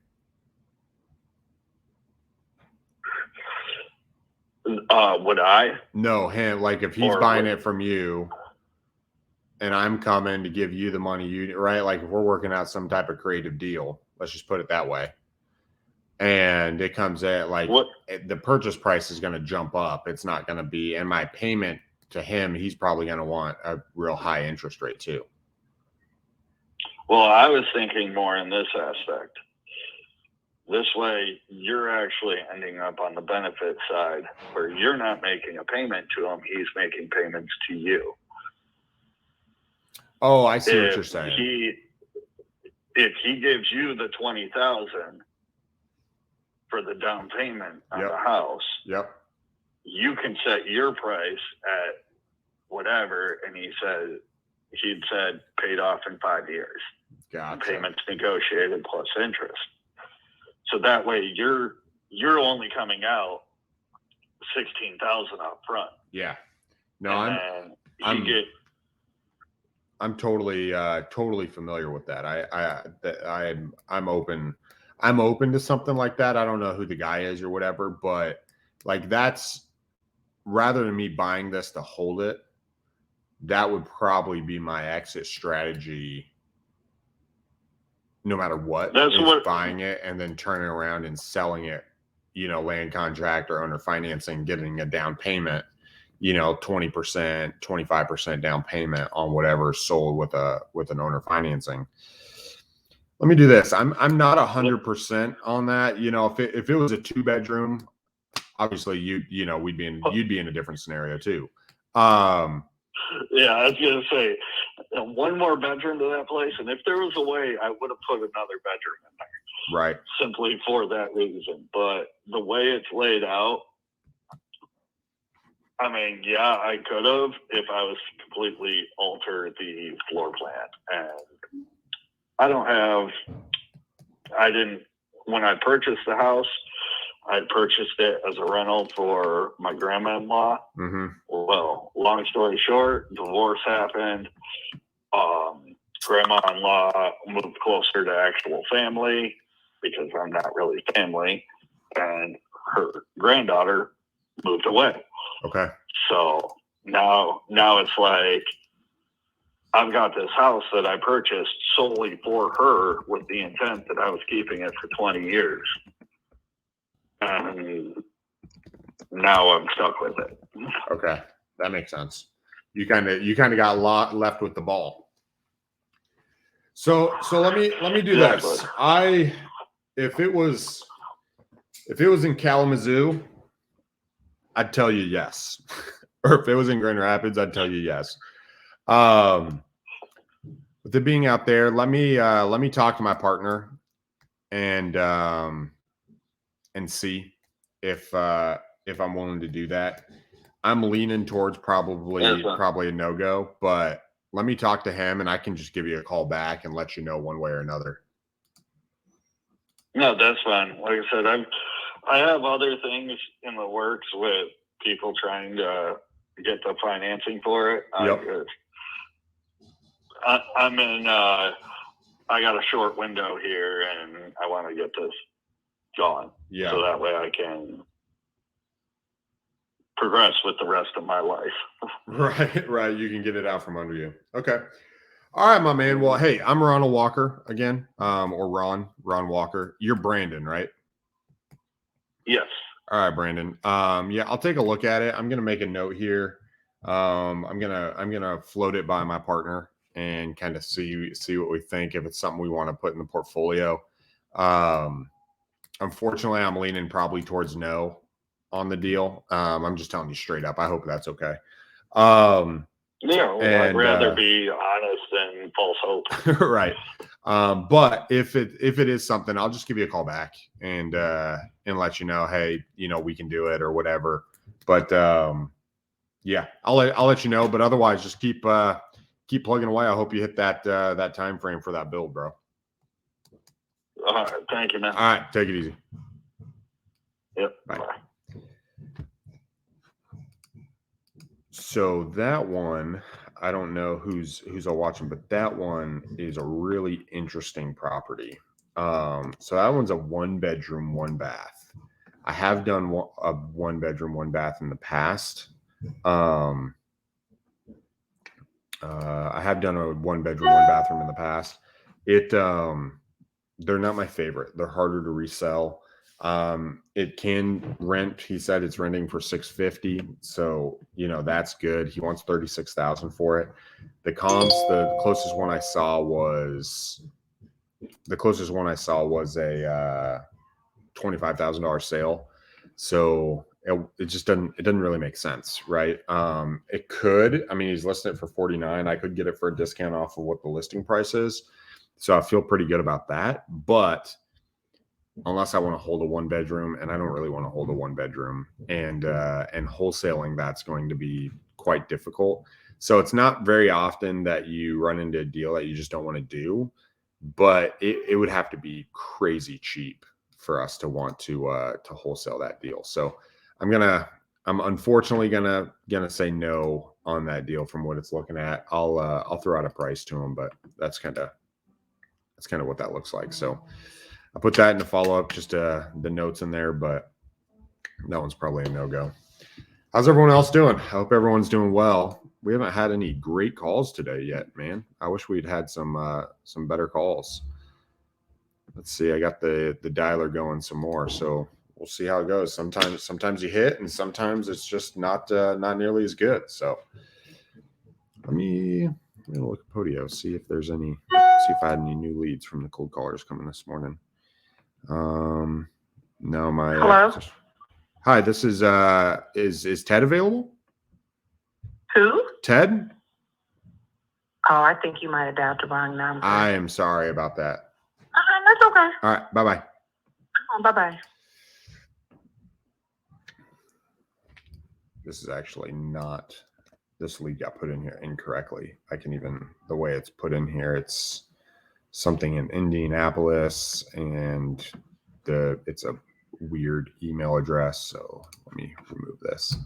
Would I? No, him. Like if he's buying it from you and I'm coming to give you the money, right? Like if we're working out some type of creative deal, let's just put it that way. And it comes at the purchase price is going to jump up. It's not going to be, and my payment to him, he's probably going to want a real high interest rate too. Well, I was thinking more in this aspect. This way, you're actually ending up on the benefit side where you're not making a payment to him. He's making payments to you. Oh, I see what you're saying. If he gives you the 20,000, for the down payment on Yep. the house. Yep. You can set your price at whatever. And he'd said paid off in 5 years. Gotcha. Payments negotiated plus interest. So that way you're only coming out $16,000 up front. Yeah. No, and I'm totally familiar with that. I'm open to something like that. I don't know who the guy is or whatever, but like that's rather than me buying this to hold it, that would probably be my exit strategy. No matter what, buying it and then turning around and selling it, land contract or owner financing, getting a down payment, 20%, 25% down payment on whatever sold with an owner financing. Let me do this. I'm not 100% on that. If it was a 2-bedroom, obviously you'd be in a different scenario too. Yeah, I was gonna say one more bedroom to that place, and if there was a way, I would have put another bedroom in there. Right. Simply for that reason. But the way it's laid out, I mean, yeah, I could have if I was to completely alter the floor plan. And when I purchased the house, I purchased it as a rental for my grandma-in-law. Mm-hmm. Well, long story short, divorce happened. Grandma-in-law moved closer to actual family because I'm not really family. And her granddaughter moved away. Okay. So now it's like I've got this house that I purchased solely for her with the intent that I was keeping it for 20 years. And now I'm stuck with it. Okay. That makes sense. You kind of got left with the ball. So let me do this. If it was in Kalamazoo, I'd tell you yes. Or if it was in Grand Rapids, I'd tell you yes. With it being out there, let me talk to my partner and see if I'm willing to do that. I'm leaning towards probably a no-go, but let me talk to him and I can just give you a call back and let you know one way or another. No, that's fine. Like I said, I have other things in the works with people trying to get the financing for it. Yep. I'm in. I got a short window here, and I want to get this going. Yeah. So that way I can progress with the rest of my life. Right. You can get it out from under you. Okay. All right, my man. Well, hey, I'm Ronald Walker again, or Ron Walker. You're Brandon, right? Yes. All right, Brandon. Yeah, I'll take a look at it. I'm gonna make a note here. I'm gonna float it by my partner and kind of see what we think, if it's something we want to put in the portfolio. Unfortunately, I'm leaning probably towards no on the deal. I'm just telling you straight up. I hope that's okay. I'd rather be honest than false hope. Right. But if it is something, I'll just give you a call back and let you know, hey, we can do it or whatever. But yeah, I'll let you know. But otherwise, just keep plugging away. I hope you hit that time frame for that build, bro. All right, thank you, man. All right, take it easy. Yep. Bye. So that one, I don't know who's all watching, but that one is a really interesting property. So that one's a 1-bedroom, 1-bath. I have done a 1-bedroom, 1-bath in the past. I have done a 1-bedroom, 1-bathroom in the past. They're not my favorite. They're harder to resell. It can rent. He said it's renting for $650. So, that's good. He wants $36,000 for it. The comps, the closest one I saw was a $25,000 sale. So it just doesn't really make sense. Right. It could, he's listing it for $49,000. I could get it for a discount off of what the listing price is. So I feel pretty good about that, but unless I want to hold a 1-bedroom, and I don't really want to hold a 1-bedroom, and wholesaling that's going to be quite difficult. So it's not very often that you run into a deal that you just don't want to do, but it would have to be crazy cheap for us to want to wholesale that deal. So I'm unfortunately gonna say no on that deal from what it's looking at. I'll throw out a price to them, but that's kind of what that looks like. So I put that in the follow up, just the notes in there, but that one's probably a no-go. How's everyone else doing? I hope everyone's doing well. We haven't had any great calls today yet, man. I wish we'd had some better calls. Let's see. I got the dialer going some more, so we'll see how it goes. Sometimes you hit, and sometimes it's just not nearly as good. So let me look at Podio, see if I had any new leads from the cold callers coming this morning. No, my Hello? Hi, this is Ted available? Who? Ted? Oh, I think you might have dialed the wrong number. I am sorry about that. That's okay. All right, bye-bye. Bye-bye. This is actually not, this lead got put in here incorrectly. The way it's put in here, it's something in Indianapolis, and it's a weird email address. So let me remove this.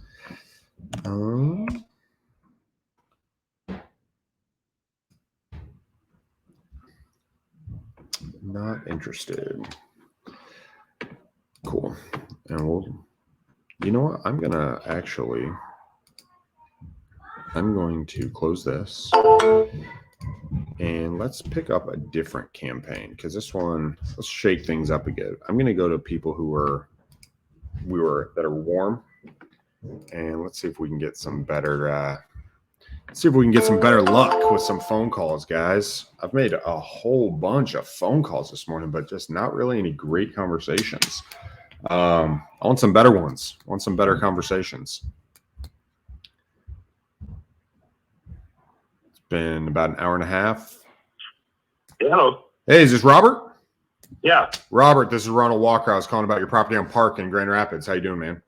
Not interested. Cool. And you know what? I'm going to close this, and let's pick up a different campaign, because this one, let's shake things up again. I'm going to go to people that are warm, and let's see if we can get some better luck with some phone calls, guys. I've made a whole bunch of phone calls this morning, but just not really any great conversations. I want some better ones. I want some better conversations. It's been about an hour and a half. Hello. Hey, is this Robert? Yeah. Robert, this is Ronald Walker. I was calling about your property on Park in Grand Rapids. How you doing, man?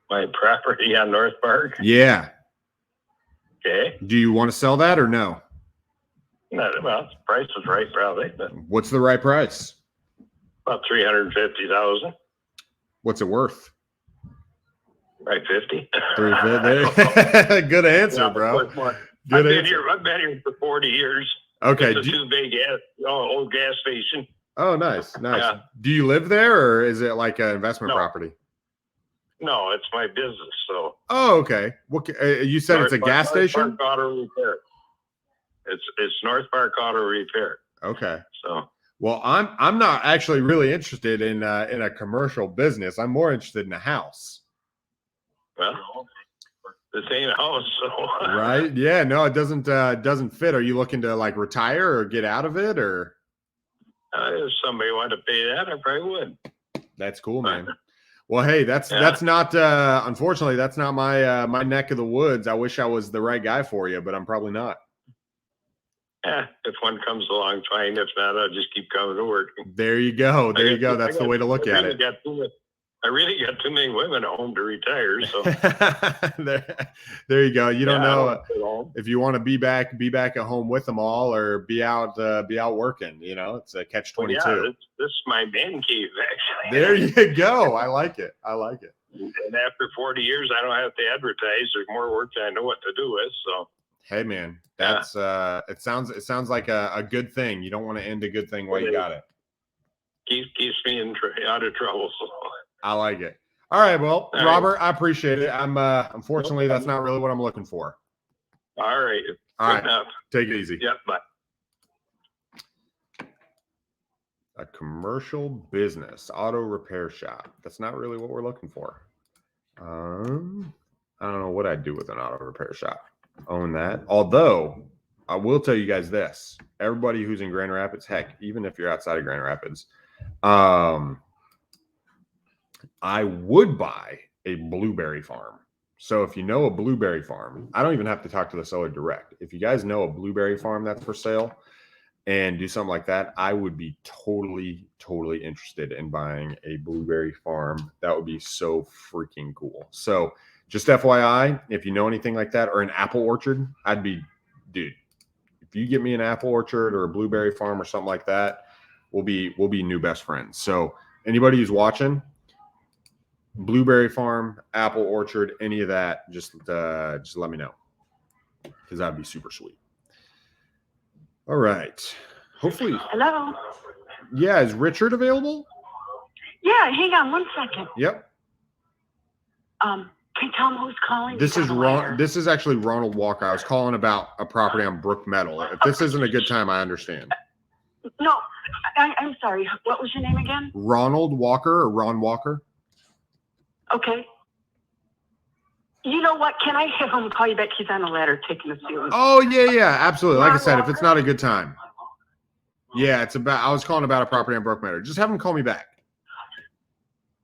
My property on North Park. Yeah. Okay. Do you want to sell that or no? No, well, the price was right, probably. But what's the right price? about 350,000. What's it worth? Right, 50. 350. Good answer, bro. I've been here for 40 years. Okay. It's a two-bay old gas station. Oh, nice. Yeah. Do you live there, or is it like an investment property? No, it's my business. So. Oh, okay. What you said? It's a gas station. North Park Auto Repair. It's North Park Auto Repair. Okay. So. Well, I'm not actually really interested in a commercial business. I'm more interested in a house. Well, this ain't a house, so. Right? Yeah. No, it doesn't fit. Are you looking to like retire or get out of it, or? If somebody wanted to pay that, I probably would. That's cool, man. Well, hey, that's not unfortunately that's not my neck of the woods. I wish I was the right guy for you, but I'm probably not. Yeah, if one comes along, fine. If not, I'll just keep coming to work. There you go. That's the way to look at it. I really got too many women at home to retire. So there you go. You don't know if you want to be back at home with them all, or be out working. You know, it's a catch-22. Yeah, this is my man cave, actually. There you go. I like it. And after 40 years, I don't have to advertise. There's more work that I know what to do with. So. Hey, man, that's it sounds like a good thing. You don't want to end a good thing while you got it. Keeps me out of trouble. So. I like it. All right, well, all Robert, right. I appreciate it. I'm unfortunately that's not really what I'm looking for. All right. All right. Enough. Take it easy. Yeah, bye. A commercial business auto repair shop. That's not really what we're looking for. I don't know what I'd do with an auto repair shop. Own that. Although I will tell you guys this: everybody who's in Grand Rapids, heck, even if you're outside of Grand Rapids, I would buy a blueberry farm. So if you know a blueberry farm, I don't even have to talk to the seller direct. If you guys know a blueberry farm that's for sale, and do something like that, I would be totally interested in buying a blueberry farm. That would be so freaking cool. So just FYI, if you know anything like that, or an apple orchard, I'd be, dude, if you get me an apple orchard or a blueberry farm or something like that, we'll be new best friends. So anybody who's watching, blueberry farm, apple orchard, any of that, just let me know, because that'd be super sweet. All right. Hopefully. Hello. Yeah, is Richard available? Yeah, hang on 1 second. Yep. Can you tell him who's calling? This is actually Ronald Walker. I was calling about a property on Brook Meadow. If this isn't a good time, I understand. No, I'm sorry. What was your name again? Ronald Walker, or Ron Walker? Okay. You know what? Can I have him call you back? He's on a ladder taking a ceiling. Oh, yeah, absolutely. Like I said, Ron if it's not a good time. Yeah, I was calling about a property on Brook Meadow. Just have him call me back.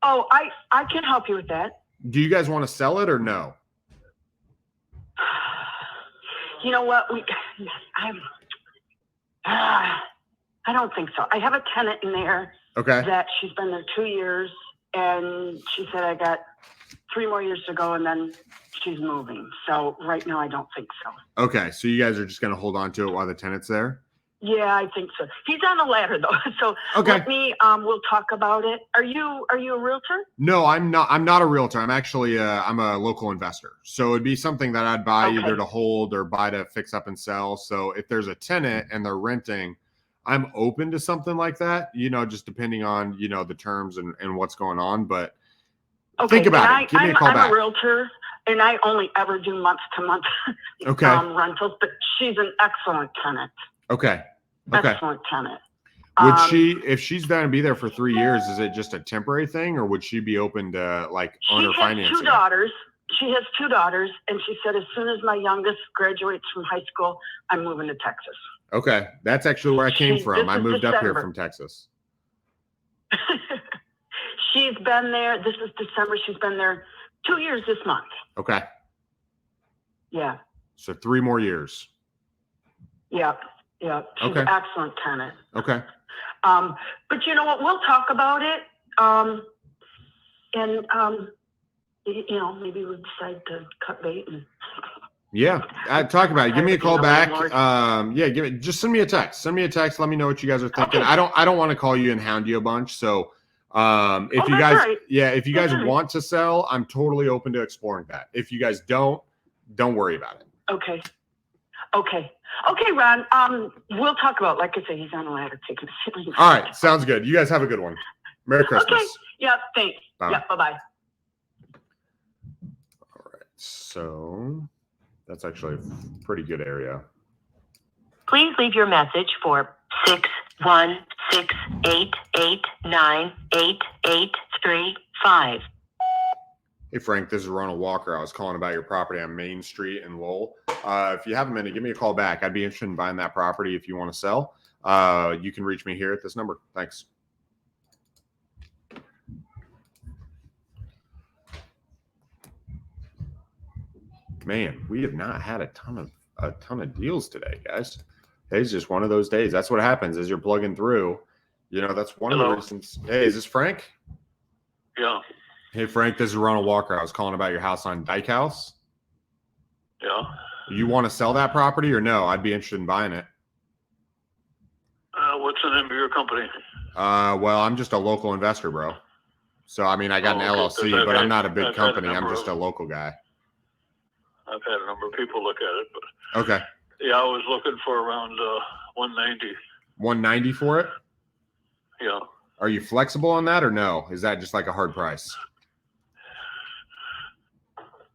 Oh, I can help you with that. Do you guys want to sell it or no? You know what? I don't think so. I have a tenant in there. Okay. That she's been there 2 years, and she said I got 3 more years to go, and then she's moving. So right now, I don't think so. Okay, so you guys are just going to hold on to it while the tenant's there? Yeah, I think so. He's on a ladder though, so okay. Let me. We'll talk about it. Are you a realtor? No, I'm not. I'm not a realtor. I'm actually I'm a local investor. So it'd be something that I'd buy either to hold or buy to fix up and sell. So if there's a tenant and they're renting, I'm open to something like that. You know, just depending on the terms and what's going on. But think about it. Give me a call back. I'm a realtor, and I only ever do month to month rentals. But she's an excellent tenant. Okay. Excellent tenant. Would she, if she's going to be there for 3 years, is it just a temporary thing, or would she be open to owner financing? She has 2 daughters. She has 2 daughters, and she said as soon as my youngest graduates from high school, I'm moving to Texas. Okay, that's actually where I came from. I moved up here from Texas. She's been there. This is December. She's been there 2 years this month. Okay. Yeah. So 3 more years. Yeah. Yeah, she's an excellent tenant. Okay. But you know what? We'll talk about it. Maybe we decide to cut bait and. Yeah, talk about it. Give me a call back. Just send me a text. Send me a text. Let me know what you guys are thinking. Okay. I don't want to call you and hound you a bunch. So if you guys want to sell, I'm totally open to exploring that. If you guys don't worry about it. Okay, Ron. We'll talk about, like I said, he's on a ladder taking a ceiling. All right, sounds good. You guys have a good one. Merry Christmas. Okay. Yeah, thanks. Bye. Yeah, bye-bye. All right, so that's actually a pretty good area. Please leave your message for 616-889-8835. Hey, Frank, this is Ronald Walker. I was calling about your property on Main Street in Lowell. If you have a minute, give me a call back. I'd be interested in buying that property if you want to sell. You can reach me here at this number. Thanks. Man, we have not had a ton of deals today, guys. It's just one of those days. That's what happens as you're plugging through. That's one of the reasons. Hey, is this Frank? Yeah. Hey, Frank, this is Ronald Walker. I was calling about your house on Dyke House. Yeah. You want to sell that property or no? I'd be interested in buying it. What's the name of your company? Well, I'm just a local investor, bro. So, I mean, I got an LLC, but I'm not a big company. I'm just a local guy. I've had a number of people look at it, but okay. Yeah, I was looking for around 190. 190 for it? Yeah. Are you flexible on that or no? Is that just like a hard price?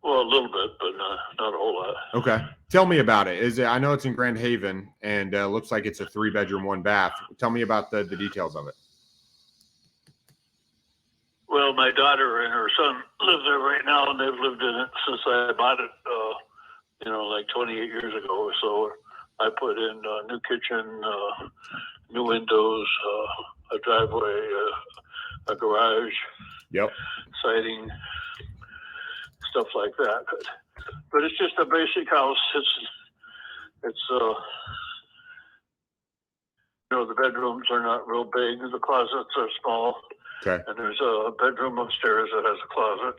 Well, a little bit, but not a whole lot. Okay. Tell me about it. I know it's in Grand Haven and looks like it's a 3-bedroom, 1-bath. Tell me about the details of it. Well, my daughter and her son live there right now, and they've lived in it since I bought it, like 28 years ago or so. I put in a new kitchen, new windows, a driveway, a garage, siding, stuff like that. But it's just a basic house. the bedrooms are not real big. The closets are small. Okay. And there's a bedroom upstairs that has a closet.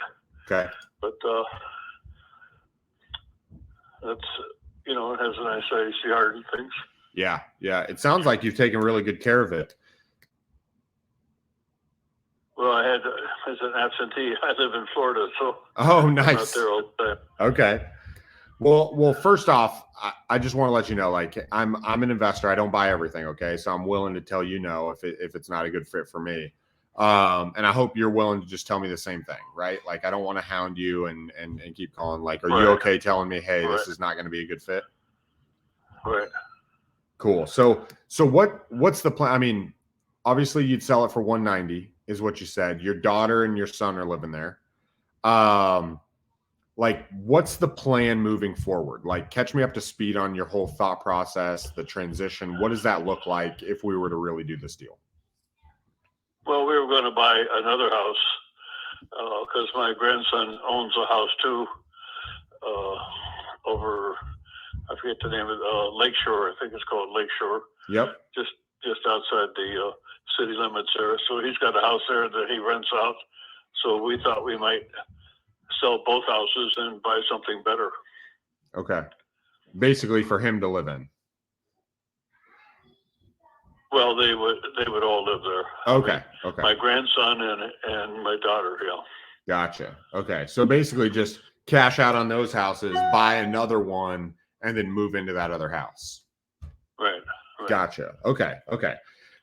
Okay. But that's, it has a nice sized yard and things. Yeah. Yeah. It sounds like you've taken really good care of it. Well, as an absentee, I live in Florida, so Oh, nice. I'm not there all the time. Okay. Well, first off, I just want to let you know, like, I'm an investor. I don't buy everything. Okay. So I'm willing to tell you no, if it's not a good fit for me. And I hope you're willing to just tell me the same thing, right? Like, I don't want to hound you and keep calling. Like, are you okay telling me, hey, this is not going to be a good fit? Right. Cool. So what's the plan? I mean, obviously you'd sell it for 190 is what you said. Your daughter and your son are living there. Like, what's the plan moving forward? Like, catch me up to speed on your whole thought process, the transition. What does that look like if we were to really do this deal? Well, we were going to buy another house because my grandson owns a house too over, I forget the name of it, Lakeshore. I think it's called Lakeshore. Yep. Just outside the city limits there. So he's got a house there that he rents out. So we thought we might sell both houses and buy something better. Okay. Basically for him to live in. Well, they would all live there. Okay. I mean, Okay. My grandson and my daughter, yeah. Gotcha. Okay. So basically just cash out on those houses, buy another one, and then move into that other house. Right. Gotcha. Okay. Okay.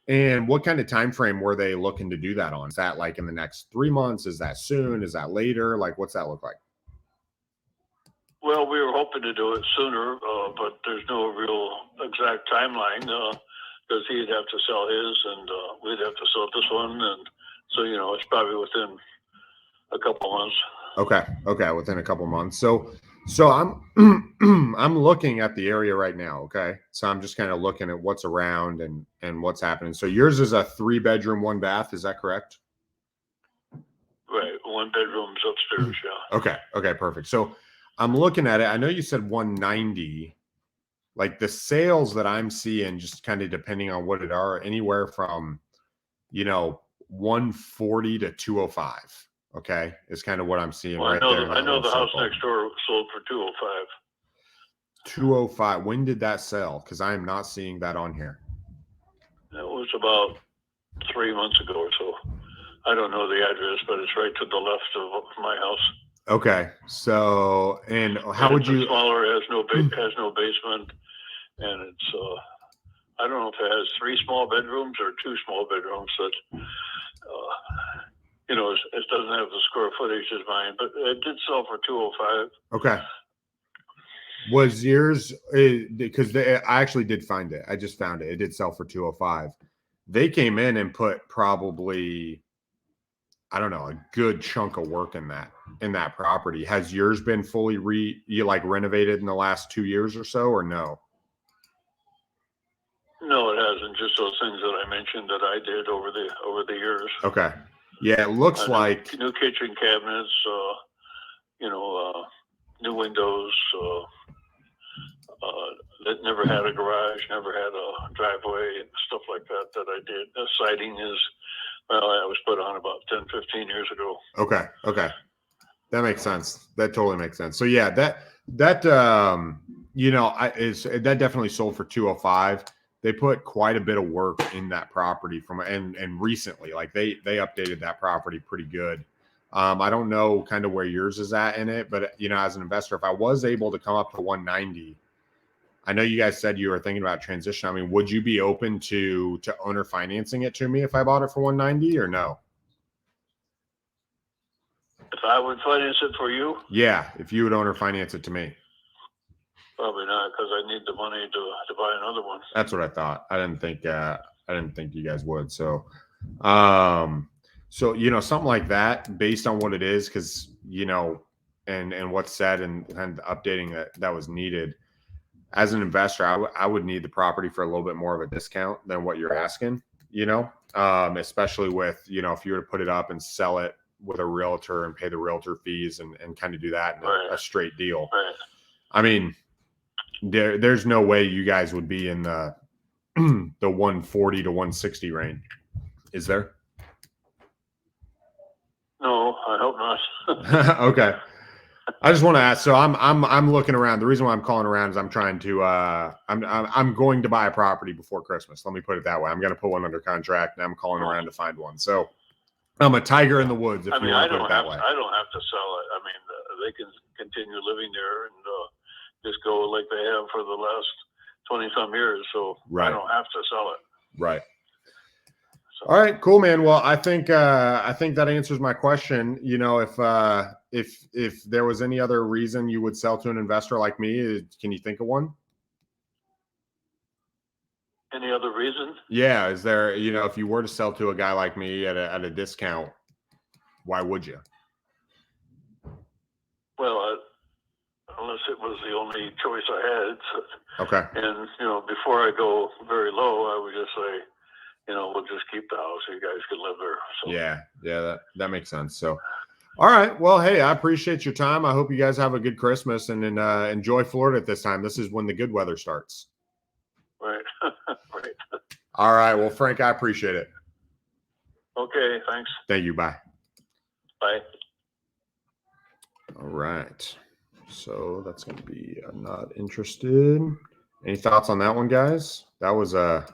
And what kind of time frame were they looking to do that on? Is that like in the next 3 months? Is that soon? Is that later? Like, what's that look like? Well, we were hoping to do it sooner, but there's no real exact timeline because he'd have to sell his and we'd have to sell this one. And so, it's probably within a couple months. Okay. Okay. Within a couple months. So I'm I'm looking at the area right now. Okay. So I'm just kind of looking at what's around and what's happening. So yours is a 3-bedroom, 1 bath. Is that correct? Right. 1 bedroom's upstairs. Yeah. Okay. Okay. Perfect. So I'm looking at it. I know you said 190. Like, the sales that I'm seeing, just kind of depending on what it are, anywhere from, 140 to 205. Okay, is kind of what I'm seeing right there. I know the house next door sold for 205. 205. When did that sell? Because I am not seeing that on here. It was about 3 months ago or so. I don't know the address, but it's right to the left of my house. Okay, so and how would you? Smaller, has no basement, and it's I don't know if it has 3 small bedrooms or 2 small bedrooms. But it doesn't have the square footage as mine, but it did sell for 205. Okay. Was yours because I actually did find it. I just found it. It did sell for 205. They came in and put probably, I don't know, a good chunk of work in that property. Has yours been fully renovated in the last 2 years or so, or no? No, it hasn't. Just those things that I mentioned that I did over the years. Okay. Yeah, it looks like new kitchen cabinets, new windows. That never had a garage, never had a driveway and stuff like that I did. The siding that was put on about 10, 15 years ago. Okay. Okay. That makes sense. That totally makes sense. So yeah, that definitely sold for 205. They put quite a bit of work in that property and recently, like they updated that property pretty good. I don't know kind of where yours is at in it, but as an investor, if I was able to come up to 190, I know you guys said you were thinking about transition. I mean, would you be open to owner financing it to me if I bought it for 190 or no? If I would finance it for you? Yeah, if you would owner finance it to me. Probably not, because I need the money to buy another one. That's what I thought. I didn't think you guys would. So, something like that, based on what it is, because and what's said and updating that was needed. As an investor, I would need the property for a little bit more of a discount than what you're asking. Especially with if you were to put it up and sell it with a realtor and pay the realtor fees and kind of do that in a straight deal. Right. I mean, there's no way you guys would be in the the 140 to 160 range. Is there? No, I hope not. Okay. I just want to ask. So I'm looking around. The reason why I'm calling around is I'm trying to I'm going to buy a property before Christmas. Let me put it that way. I'm going to put one under contract, and I'm calling around to find one. So I'm a tiger in the woods. If I mean, you want to put it that way. I don't have to sell it. I mean, they can continue living there and just go like they have for the last 20-some years. So Right. I don't have to sell it. Right. So, All right, cool, man. Well, I think that answers my question. You know, if there was any other reason you would sell to an investor like me, can you think of one? any other reason? Yeah, is there? You know, if you were to sell to a guy like me at a discount, why would you? Well, unless it was the only choice I had. So, Okay. and, before I go very low, I would just say, we'll just keep the house. You guys can live there. So. Yeah, that makes sense. So, all right. Well, hey, I appreciate your time. I hope you guys have a good Christmas and enjoy Florida at this time. This is when the good weather starts. Right. Right. All right. Well, Frank, I appreciate it. Okay. Thanks. Thank you. Bye. Bye. All right. So that's going to be not interested. Any thoughts on that one, guys? That was a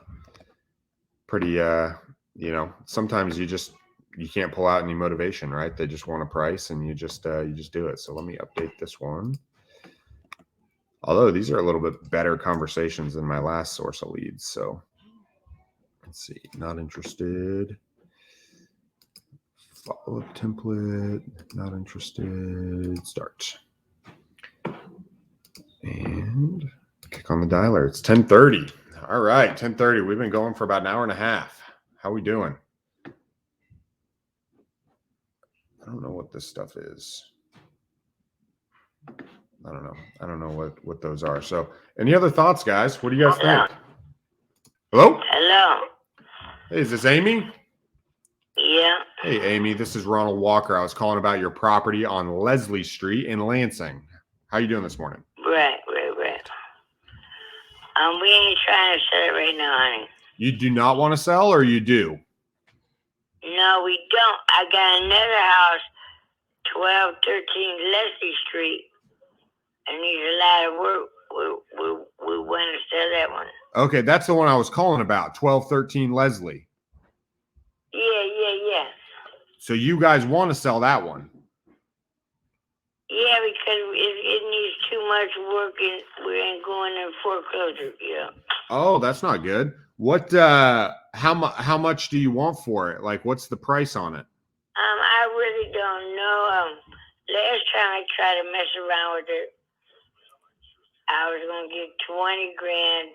pretty, sometimes you can't pull out any motivation, right? They just want a price and you just do it. So let me update this one. Although these are a little bit better conversations than my last source of leads. So let's see, not interested. Follow-up template, not interested, start. And click on the dialer. It's 10:30. All right, 10:30. We've been going for about an hour and a half. How we doing? I don't know what this stuff is. I don't know what those are. So any other thoughts, guys? What do you guys think? Hello? Hello. Hey, is this Amy? Yeah. Hey, Amy, this is Ronald Walker. I was calling about your property on Leslie Street in Lansing. How you doing this morning? Right. We ain't trying to sell it right now, honey. You do not want to sell, or you do? No, we don't. I got another house, 1213 Leslie Street, and needs a lot of work. We want to sell that one. Okay, that's the one I was calling about, 1213 Leslie. Yeah. So you guys want to sell that one? Yeah, because it needs too much work and we ain't going in foreclosure. Yeah. Oh, that's not good. What? How much do you want for it? Like, what's the price on it? I really don't know. Last time I tried to mess around with it, I was gonna get 20 grand,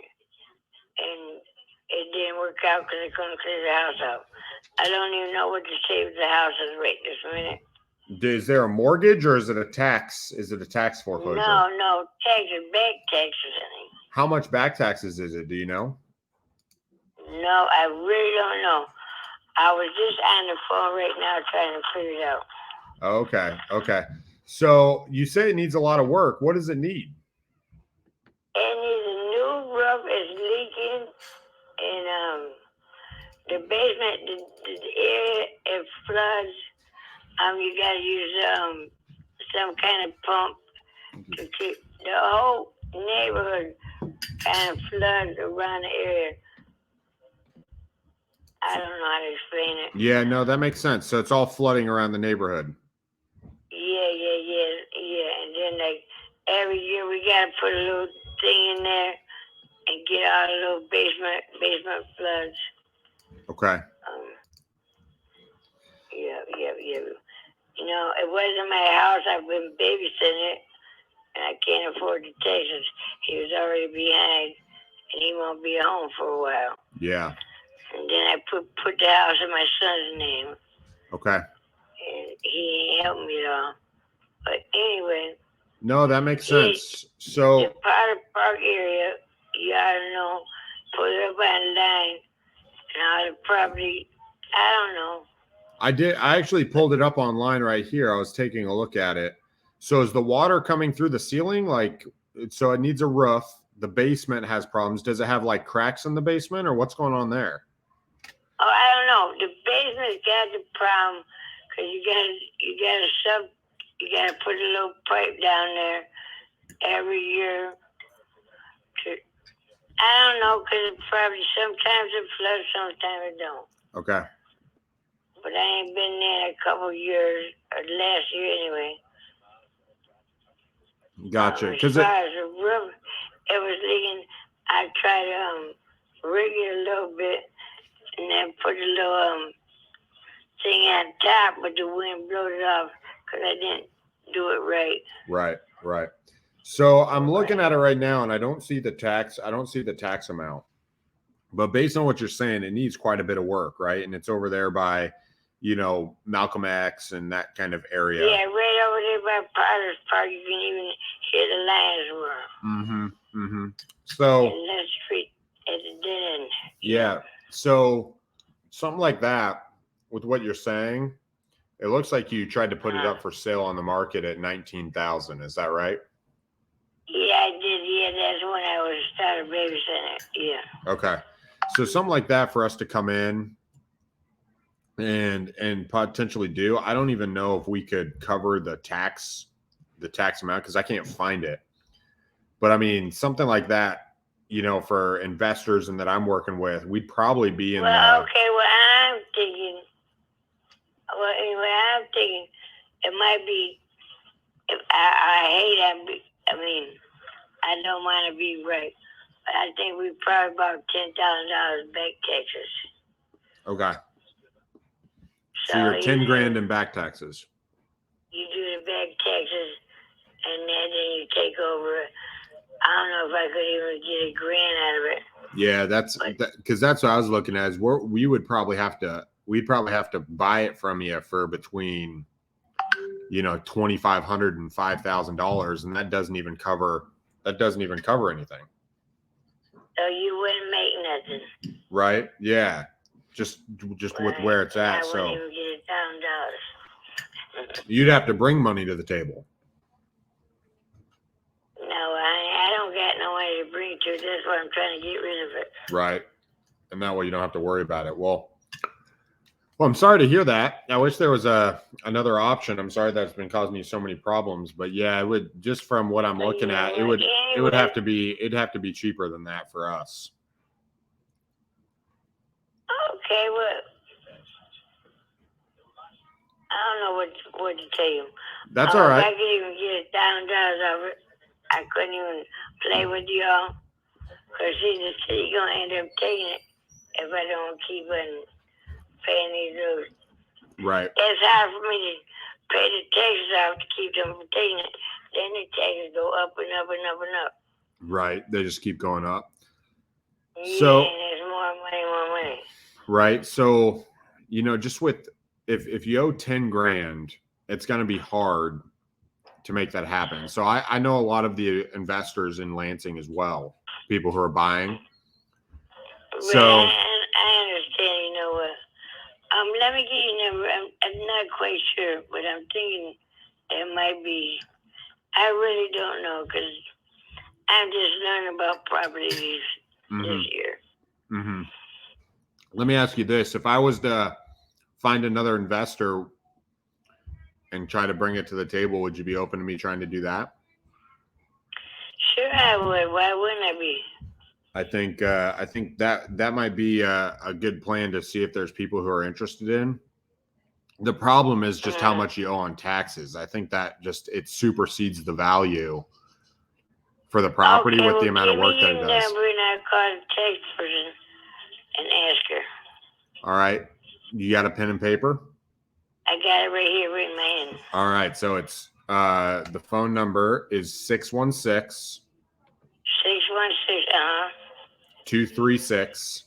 and it didn't work out because I couldn't clear the house out. I don't even know what to say with the house is right this minute. Is there a mortgage or is it a tax? Is it a tax foreclosure? No, taxes, back taxes, honey. How much back taxes is it? Do you know? No, I really don't know. I was just on the phone right now trying to figure it out. Okay. So you say it needs a lot of work. What does it need? It needs a new roof. It's leaking, and the basement, the air, it floods. You gotta use some kind of pump to keep the whole neighborhood kind of floods around the area. I don't know how to explain it. Yeah, no, that makes sense. So it's all flooding around the neighborhood. Yeah. And then like every year we gotta put a little thing in there and get out a little basement floods. Okay. Yeah. It wasn't my house. I've been babysitting it, and I can't afford the taxes. He was already behind, and he won't be home for a while. Yeah. And then I put the house in my son's name. Okay. And he ain't helped me at all. But anyway. No, that makes sense. So the Potter Park area, you ought to know, put it up online, and all the property, I don't know. I actually pulled it up online right here. I was taking a look at it. So is the water coming through the ceiling? So it needs a roof, the basement has problems. Does it have like cracks in the basement, or what's going on there? Oh, I don't know. The basement's got the problem because you gotta put a little pipe down there every year. I don't know, because probably sometimes it floods, sometimes it don't. Okay. But I ain't been there in a couple years, or last year anyway. Gotcha. As far as the roof, it was leaking. I tried to rig it a little bit, and then put a little thing on top, but the wind blew it off because I didn't do it right. Right. So I'm looking at it right now, and I don't see the tax. I don't see the tax amount. But based on what you're saying, it needs quite a bit of work, right? And it's over there by, Malcolm X and that kind of area. Yeah, right over there by Potter's Park. You can even hear the lines were. So. And that street at the dead end. Yeah. So something like that, with what you're saying, it looks like you tried to put it up for sale on the market at $19,000. Is that right? Yeah, I did. Yeah, that's when I was started babysitting. Yeah. Okay. So something like that for us to come in and potentially do. I don't even know if we could cover the tax amount because I can't find it. But I mean, something like that, for investors and that I'm working with, we'd probably be in. Okay. I'm thinking it might be. If I don't want to be right, but I think we probably about $10,000 back taxes. Okay. So you're $10,000 in back taxes. You do the back taxes, and then you take over. I don't know if I could even get $1,000 out of it. Yeah, because that's what I was looking at. Is we'd probably have to buy it from you for between, $2,500 and $5,000, and that doesn't even cover anything. So you wouldn't make nothing, right? Yeah, just with where it's at. I wouldn't even get $1,000. You'd have to bring money to the table. No, I don't got no way to bring to. That's why I'm trying to get rid of it. Right, and that way you don't have to worry about it. Well, I'm sorry to hear that. I wish there was another option. I'm sorry that's been causing you so many problems. But yeah, it would, just from what I'm looking at, it would have to be cheaper than that for us. Okay, well, I don't know what to tell you. That's all right. If I could even get $1,000 of it, I couldn't even play with y'all. Because the city going to end up taking it if I don't keep on paying these dues. Right. It's hard for me to pay the taxes off to keep them from taking it. Then the taxes go up and up and up and up. Right. They just keep going up. Yeah, So, and there's more money. Right. So, just with, if you owe $10,000, it's going to be hard to make that happen. So I know a lot of the investors in Lansing as well, people who are buying. So I understand, let me get your number. I'm not quite sure, but I'm thinking it might be. I really don't know because I'm just learning about properties this year. Mm-hmm. Let me ask you this. If I was to find another investor and try to bring it to the table, would you be open to me trying to do that? Sure, I would. Why wouldn't I be? I think that might be a good plan to see if there's people who are interested in. The problem is just how much you owe on taxes. I think that it supersedes the value for the property with the amount of work that it does. Number and I'll call the tax person and ask her. All right. You got a pen and paper? I got it right here in my hand. All right. So it's the phone number is 616 236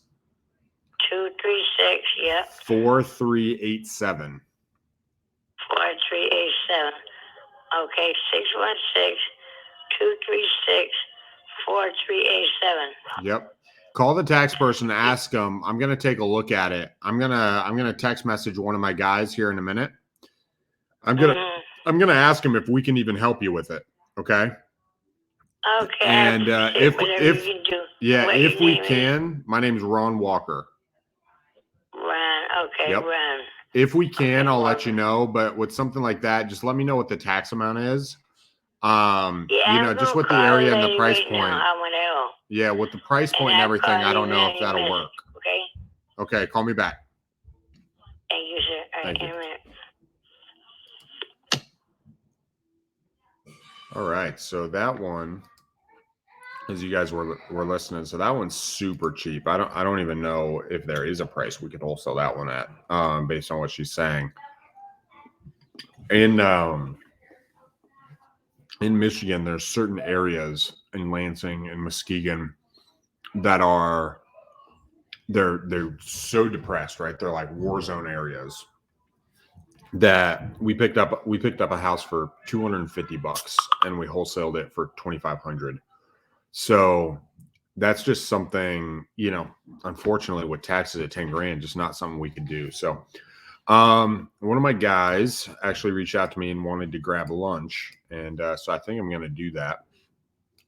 yep. 4387. 4387. Okay, 616-236-4387. Yep. Call the tax person, ask them. I'm gonna take a look at it. I'm gonna text message one of my guys here in a minute. I'm gonna ask him if we can even help you with it. Okay. Okay. And if you do. yeah, What if your we name is? can, my name's Ron Walker. Ron. Okay, Yep. Ron. If we can, Okay, I'll Ron. let you know. But with something like that, just let me know what the tax amount is. Yeah, You know, I'm just gonna with the call area and the lady price right point. now. I want to know. Yeah, with the price point and I'll everything, call I don't you know in if a that'll minute, work. Okay. Okay, call me back. Thank you, sir. All right, Thank you. in a minute. All right, so that one, as you guys were listening, so that one's super cheap. I don't even know if there is a price we could wholesale that one at, based on what she's saying. In Michigan, there's certain areas in Lansing and Muskegon that are they're so depressed, right? They're like war zone areas. That we picked up a house for $250 and we wholesaled it for $2,500. So that's just something, you know, unfortunately with taxes at 10 grand, just not something we could do. So one of my guys actually reached out to me and wanted to grab lunch. And so I think I'm going to do that.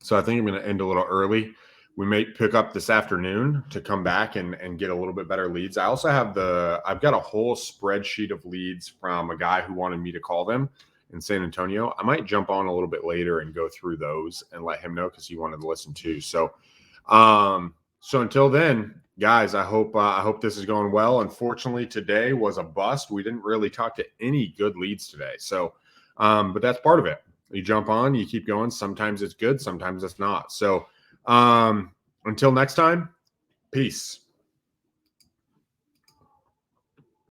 So I think I'm going to end a little early. We may pick up this afternoon to come back and get a little bit better leads. I also have I've got a whole spreadsheet of leads from a guy who wanted me to call them in San Antonio. I might jump on a little bit later and go through those and let him know because he wanted to listen too. So, so until then, guys, I hope this is going well. Unfortunately, today was a bust. We didn't really talk to any good leads today. So, but that's part of it. You jump on, you keep going. Sometimes it's good, sometimes it's not. So, until next time, peace.